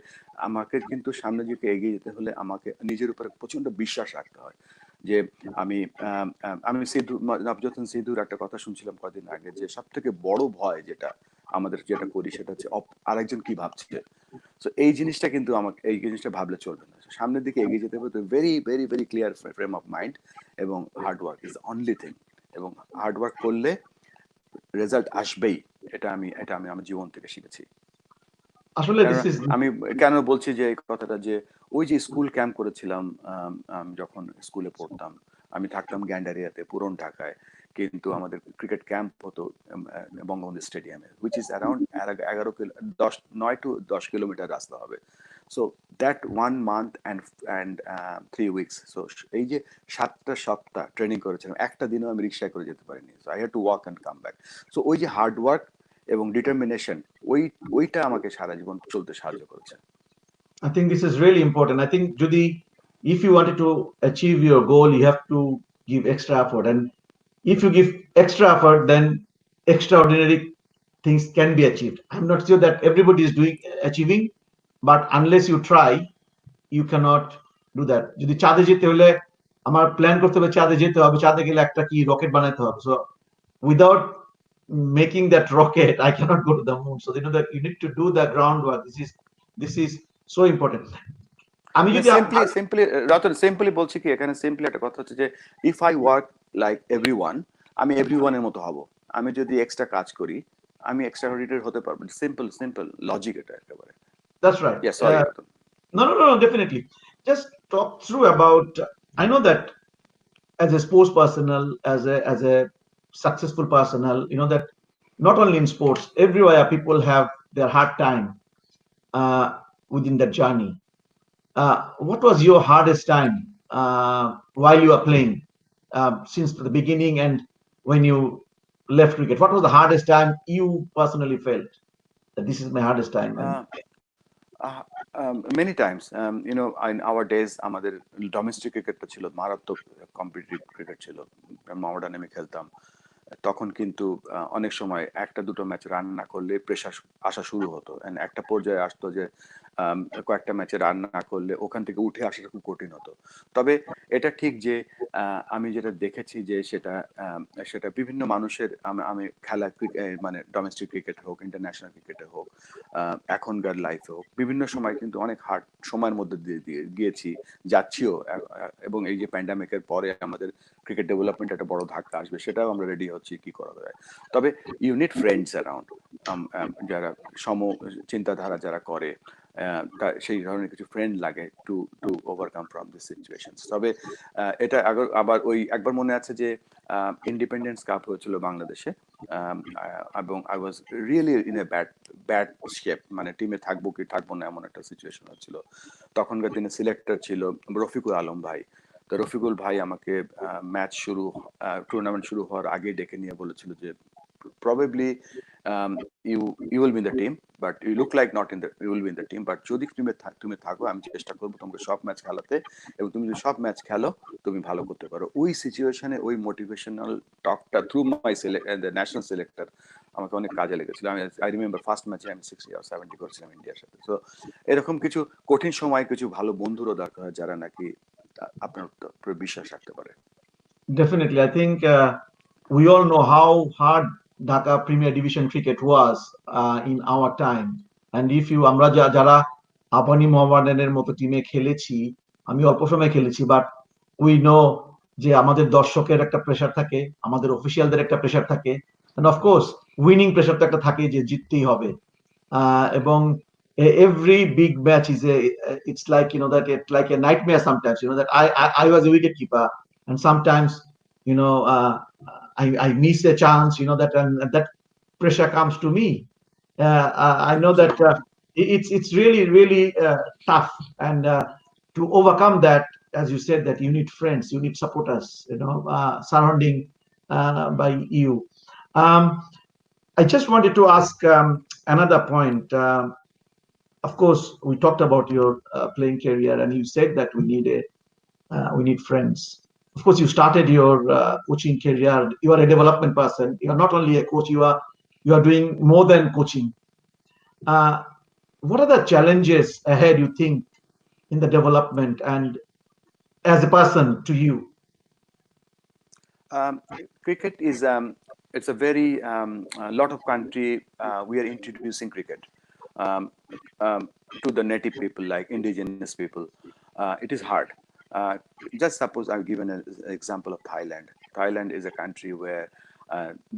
[SPEAKER 2] আমাকে কিন্তু সামনের দিকে এগিয়ে যেতে হলে আমাকে নিজের উপরে প্রচন্ড বিশ্বাস রাখতে হয়। যে আমি আমি নবজোৎ সিধুর একটা কথা শুনছিলাম কদিন আগে, যে সব থেকে বড় ভয় যেটা আমাদের যেটা করি সেটা হচ্ছে আরেকজন কি ভাবছে। সো এই জিনিসটা কিন্তু আমাকে, এই জিনিসটা ভাবলে চলবে না। সামনের দিকে এগিয়ে যেতে হবে তো very very very clear frame of mind, এবং hard work is only thing. এবং হার্ড ওয়ার্ক করলে রেজাল্ট আসবেই, এটা আমি আমার জীবন থেকে শিখেছি।
[SPEAKER 1] আসলে
[SPEAKER 2] আমি কেন বলছি যে এই কথাটা, যে ওই যে স্কুল ক্যাম্প করেছিলাম যখন স্কুলে পড়তাম, আমি থাকতাম গ্যান্ডারিয়াতে, পুরন ঢাকায়, কিন্তু আমাদের ক্রিকেট ক্যাম্প হতো বঙ্গবন্ধু স্টেডিয়ামে, which is around 9 to 10 kilometre রাস্তা হবে। So that 1 month and 3 weeks, so এই যে 7টা সপ্তাহ ট্রেনিং করেছিলাম, একটা দিনও আমি রিক্সায় করে যেতে পারিনি। So I had to walk and come back. So ওই যে হার্ড ওয়ার্ক এবং ডিটারমিনেশন, ওইটা আমাকে সারা জীবন চলতে সাহায্য করেছে।
[SPEAKER 1] I think this is really important. I think যদি if you wanted to achieve your goal, you have to give extra effort, and if you give extra effort, then extraordinary things can be achieved. I'm not sure that everybody is doing achieving, but unless you try, you cannot do that. যদি চাঁদে যেতে হলে আমার plan করতে হবে, চাঁদে যেতে হবে, চাঁদে গেলে একটা কি রকেট বানাতে হবে। So without making that rocket, I cannot go to the moon. So you know that you need to do the groundwork. This is so important. আমি যদি
[SPEAKER 2] সিম্পলি বলছি কি, এখানে সিম্পলি একটা কথা হচ্ছে যে if I work like everyone, আমি এভরিওয়ানের মতো হব। আমি যদি এক্সট্রা কাজ করি, আমি এক্সট্রা অডিটর হতে পারবো। সিম্পল লজিক এটা একেবারে।
[SPEAKER 1] That's right.
[SPEAKER 2] Yes, sorry.
[SPEAKER 1] No, definitely. Just talk through about. I know that as a sports personnel, as a successful personnel, you know that not only in sports, everywhere people have their hard time within that journey. What was your hardest time while you are playing since the beginning and when you left cricket? What was the hardest time you personally felt that this is my hardest time?
[SPEAKER 2] Many times, in our days, আমাদের domestic ক্রিকেটটা ছিল মারাত্মক, competitive cricket ছিল, মডার্নে আমি খেলতাম। তখন কিন্তু অনেক সময় একটা দুটো ম্যাচ রান না করলে প্রেশার আসা শুরু হতো, এন্ড একটা পর্যায়ে আসতো যে কয়েকটা ম্যাচে রান না করলে ওখান থেকে উঠে আসাটা খুব কঠিন হতো। তবে এটা ঠিক যে আমি যেটা দেখেছি যে সেটা বিভিন্ন মানুষের, আমি খেলা মানে ডোমেস্টিক ক্রিকেট হোক, ইন্টারন্যাশনাল ক্রিকেটে হোক, এখনকার লাইফে হোক, বিভিন্ন সময় কিন্তু অনেক হার্ড সময়ের মধ্যে দিয়ে গিয়েছি, যাচ্ছিও। এবং এই যে প্যান্ডামিকের পরে আমাদের ক্রিকেট ডেভেলপমেন্ট একটা বড় ধাক্কা আসবে, সেটাও আমরা রেডি হচ্ছি কি করা যায়। তবে ইউনিট ফ্রেন্ডস অ্যারাউন্ড, যারা চিন্তাধারা যারা করে, সেই ধরনের কিছু ফ্রেন্ড লাগে to overcome from this situation. তবে এটা আবার ওই একবার মনে আছে যে ইন্ডিপেন্ডেন্স কাপ হয়েছিল বাংলাদেশে, এবং I was really in a bad shape, মানে টিমে থাকবো কি থাকবো না এমন একটা সিচুয়েশন হচ্ছিল। তখনকার দিনে সিলেক্টর ছিল রফিকুল আলম ভাই। তো রফিকুল ভাই আমাকে টুর্নামেন্ট শুরু হওয়ার আগে ডেকে নিয়ে বলেছিল যে probably you will be in the team, but you look like not in the you will be in the team, but যদি তুমি থাকো আমি চেষ্টা করবো তোমাকে সব ম্যাচ খেলাতে, এবং তুমি যদি সব ম্যাচ খেলো তুমি ভালো করতে পারো। ওই সিচুয়েশনে ওই মোটিভেশনাল টকটা থ্রু মাই ন্যাশনাল সিলেক্টর আমাকে অনেক কাজে লেগেছিল। আই রিমেম্বার ফার্স্ট ম্যাচে আমি 60 or 70 করেছিলাম ইন্ডিয়ার সাথে। তো এরকম কিছু কঠিন সময় কিছু ভালো বন্ধুরও দরকার হয় যারা নাকি আপনার উপর বিশ্বাস রাখতে পারে।
[SPEAKER 1] Definitely, I think we all know how hard Dhaka Premier Division cricket was in our time, and if you আমরা যারা আবানি মোহামেডানের মতো টিমে খেলেছি, আমি অল্প সময় খেলেছি, বাট উই নো যে আমাদের দর্শকের একটা প্রেসার থাকে, আমাদের অফিসিয়ালদের একটা প্রেসার থাকে, এন্ড অফকোর্স উইনিং প্রেসার তো একটা থাকে যে জিততেই হবে। এবং every big match is it's like that it's like a nightmare sometimes, that I was a wicket keeper, and sometimes I miss a chance, that and that pressure comes to me. I know that it's really really tough, and to overcome that, as you said, that you need friends, you need supporters, surrounding by you. Um, I just wanted to ask another point. Of course, we talked about your playing career, and you said that we need friends. Of course, you started your coaching career. You are a development person. You are not only a coach. You are doing more than coaching. Uh, what are the challenges ahead, you think, in the development and as a person to you?
[SPEAKER 2] Um, Cricket is it's a very a lot of country we are introducing cricket um, um, to the native people like indigenous people. It is hard. Uh, just suppose I've given an example of Thailand. Thailand is a country where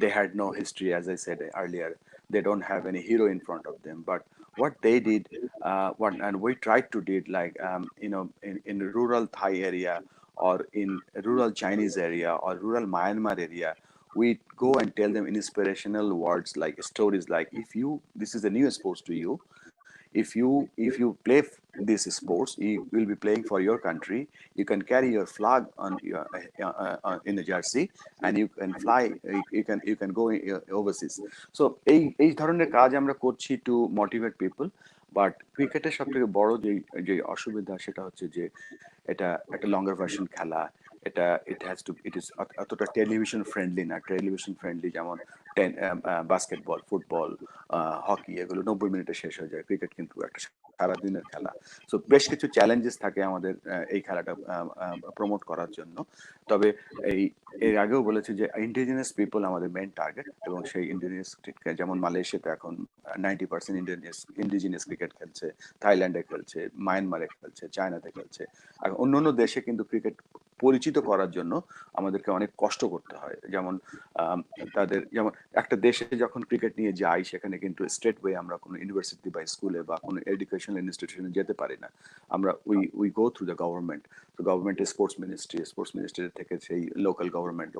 [SPEAKER 2] they had no history, as I said earlier. They don't have any hero in front of them. But what they did, what and we tried to did like in rural Thai area or in rural Chinese area or rural Myanmar area, we go and tell them inspirational words like stories like if you this is a new sport to you, if you play these sports, you will be playing for your country. You can carry your flag on your in the jersey, and you can fly. You can go overseas. So এই ধরনের কাজ আমরা করছি to motivate people. But ক্রিকেটের সব থেকে বড় যে যে অসুবিধা সেটা হচ্ছে যে এটা একটা লঙ্গার ভার্সন খেলা। এটা ইট ইজ অতটা টেলিভিশন ফ্রেন্ডলি না। টেলিভিশন ফ্রেন্ডলি যেমন বাস্কেটবল, ফুটবল, হকি এগুলো 90 মিনিটে শেষ হয়ে যায়। ক্রিকেট কিন্তু একটা সারাদিনের খেলা। সো বেশ কিছু চ্যালেঞ্জেস থাকে আমাদের এই খেলাটা প্রমোট করার জন্য। তবে এই এর আগেও বলেছি যে ইন্ডিজিনাস পিপল আমাদের মেইন টার্গেট, এবং সেই ইন্ডিজিনাস যেমন মালয়েশিয়াতে এখন 90% ইন্ডিজিনাস ক্রিকেট খেলছে, থাইল্যান্ডে খেলছে, মায়ানমারে খেলছে, চায়নাতে খেলছে। আর অন্যান্য দেশে কিন্তু ক্রিকেট পরিচিত করার জন্য আমাদেরকে অনেক কষ্ট করতে হয়। যেমন তাদের যেমন একটা দেশে যখন ক্রিকেট নিয়ে যাই, সেখানে কিন্তু স্টেট ওয়ে আমরা কোনো ইউনিভার্সিটি বা স্কুলে বা কোনো এডুকেশনাল ইনস্টিটিউশনে যেতে পারি না। আমরা we go through the government. তো গভর্নমেন্টের স্পোর্টস মিনিস্ট্রি থেকে সেই লোকাল গভর্নমেন্ট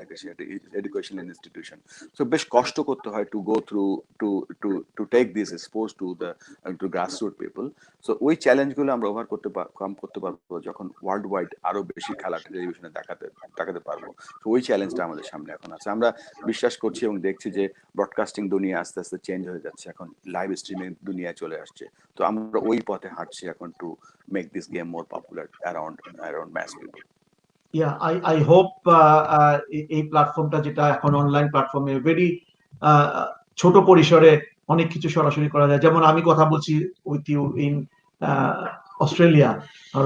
[SPEAKER 2] থেকে সেটা এডুকেশনাল ইনস্টিটিউশন। সো বেশ কষ্ট করতে হয় to go through to to to take this sports to the to grassroot people. So ওই চ্যালেঞ্জগুলো আমরা ওভার কম করতে পারবো যখন ওয়ার্ল্ড ওয়াইড আরো বেশি খেলা টেলিভিশনে দেখাতে পারবো। তো ওই চ্যালেঞ্জটা আমাদের সামনে এখন আছে। আমরা বিশ্বাস করছি এবং দেখছি যে ব্রডকাস্টিং দুনিয়া আস্তে আস্তে চেঞ্জ হয়ে যাচ্ছে, এখন লাইভ স্ট্রিমিং দুনিয়া চলে আসছে। তো আমরা ওই পথে হাঁটছি এখন to make this game more popular around mass people.
[SPEAKER 1] I hope এই প্ল্যাটফর্মটা যেটা এখন অনলাইন প্ল্যাটফর্মে ভেরি ছোট পরিসরে অনেক কিছু সরাসরি করা যায়। যেমন আমি কথা বলছি with you in Australia,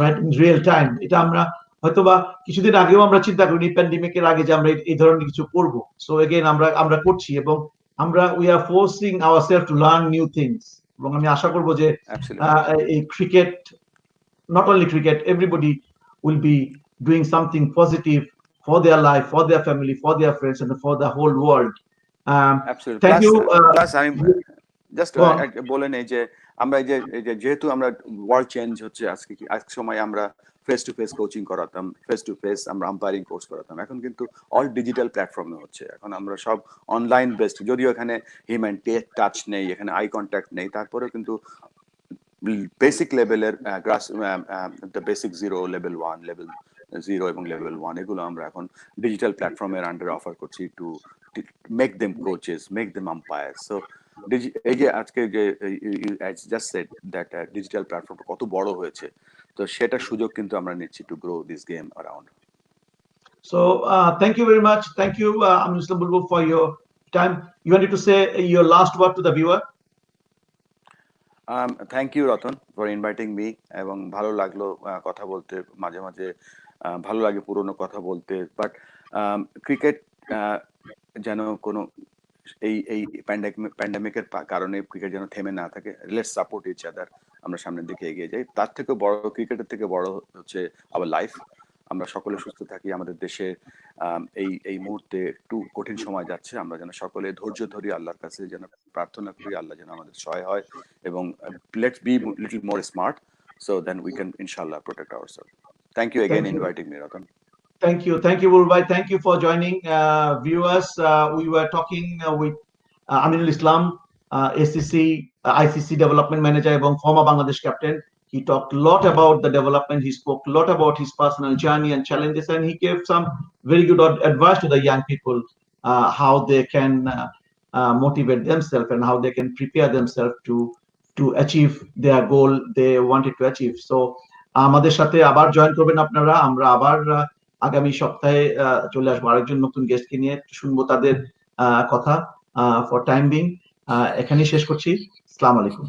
[SPEAKER 1] right, in real time. এটা আমরা হয়তোবা কিছুদিন আগেও আমরা চিন্তা করিনি প্যান্ডেমিকের আগে যে আমরা এই ধরনের কিছু করব। সো এগেইন আমরা করছি, এবং আমরা we are forcing ourself to learn new things. এবং আমি আশা করব যে এই cricket, not only cricket, everybody will be doing something positive for their life, for their family, for their friends, and for the whole world. Thank you.
[SPEAKER 2] Plus, I'm just বলে নেই যে আমরা এই যে যেহেতু আমরা ওয়ার্ল্ড চেঞ্জ হচ্ছে, আজকে সময় আমরা ফেস টু ফেস কোচিং করাতাম, ফেস টু ফেস আমরা আম্পায়ারিং কোর্স করাতাম, এখন কিন্তু অল ডিজিটাল প্ল্যাটফর্মে হচ্ছে। এখন আমরা সব অনলাইন বেসড, যদিও এখানে হিউম্যান টাচ নেই, এখানে আই কন্ট্যাক্ট নেই, তারপরেও কিন্তু বেসিক লেভেলের the basic zero, level 1, level 0 এবং লেভেল 1 এগুলো আমরা এখন ডিজিটাল প্ল্যাটফর্মের আন্ডারে অফার করছি to make them coaches, make them umpire. So এই যে আজকে যে জাস্ট সেড দ্যাট ডিজিটাল প্ল্যাটফর্মটা কত বড় হয়েছে, তো সেটার সুযোগ কিন্তু আমরা নিচ্ছি to grow this game around.
[SPEAKER 1] So thank you very much. Thank you, Mr. Bulbul, for your time. You wanted to say your last word to the viewer?
[SPEAKER 2] Thank you Ratan for inviting me, এবং ভালো লাগলো কথা বলতে। মাঝে মাঝে ভালো লাগে পুরনো কথা বলতে, বাট ক্রিকেট যেন কোনো এই প্যান্ডামিকের কারণে ক্রিকেট যেন থেমে না থাকে। লেটস সাপোর্ট ইচ আদার, আমরা সামনের দিকে এগিয়ে যাই। তার থেকে বড়, ক্রিকেটের থেকে বড় হচ্ছে আওয়ার লাইফ। আমরা সকলে সুস্থ থাকি। আমাদের দেশে এই মুহূর্তে একটু কঠিন সময় যাচ্ছে, আমরা যেন সকলে ধৈর্য ধরি, আল্লাহর কাছে যেন প্রার্থনা করি, আল্লাহ যেন আমাদের সহায় হয়, এবং let's be little more smart, so then we can ইনশাআল্লাহ protect ourself. Thank you again inviting me, Ratan.
[SPEAKER 1] Thank you, Bulbul. Thank you for joining, viewers. We were talking with Aminul Islam, ACC, ICC Development Manager এবং former Bangladesh captain. He talked a lot about the development. He spoke a lot about his personal journey and challenges, and he gave some very good advice to the young people, how they can motivate themselves and how they can prepare themselves to achieve their goal they wanted to achieve. So আমাদের সাথে আবার join করবেন আপনারা, আমরা আবার আগামী সপ্তাহে চলে আসবো আরেকজন নতুন গেস্টকে নিয়ে, শুনবো তাদের কথা। ফর টাইম বিং এখানেই শেষ করছি। আসসালামু আলাইকুম।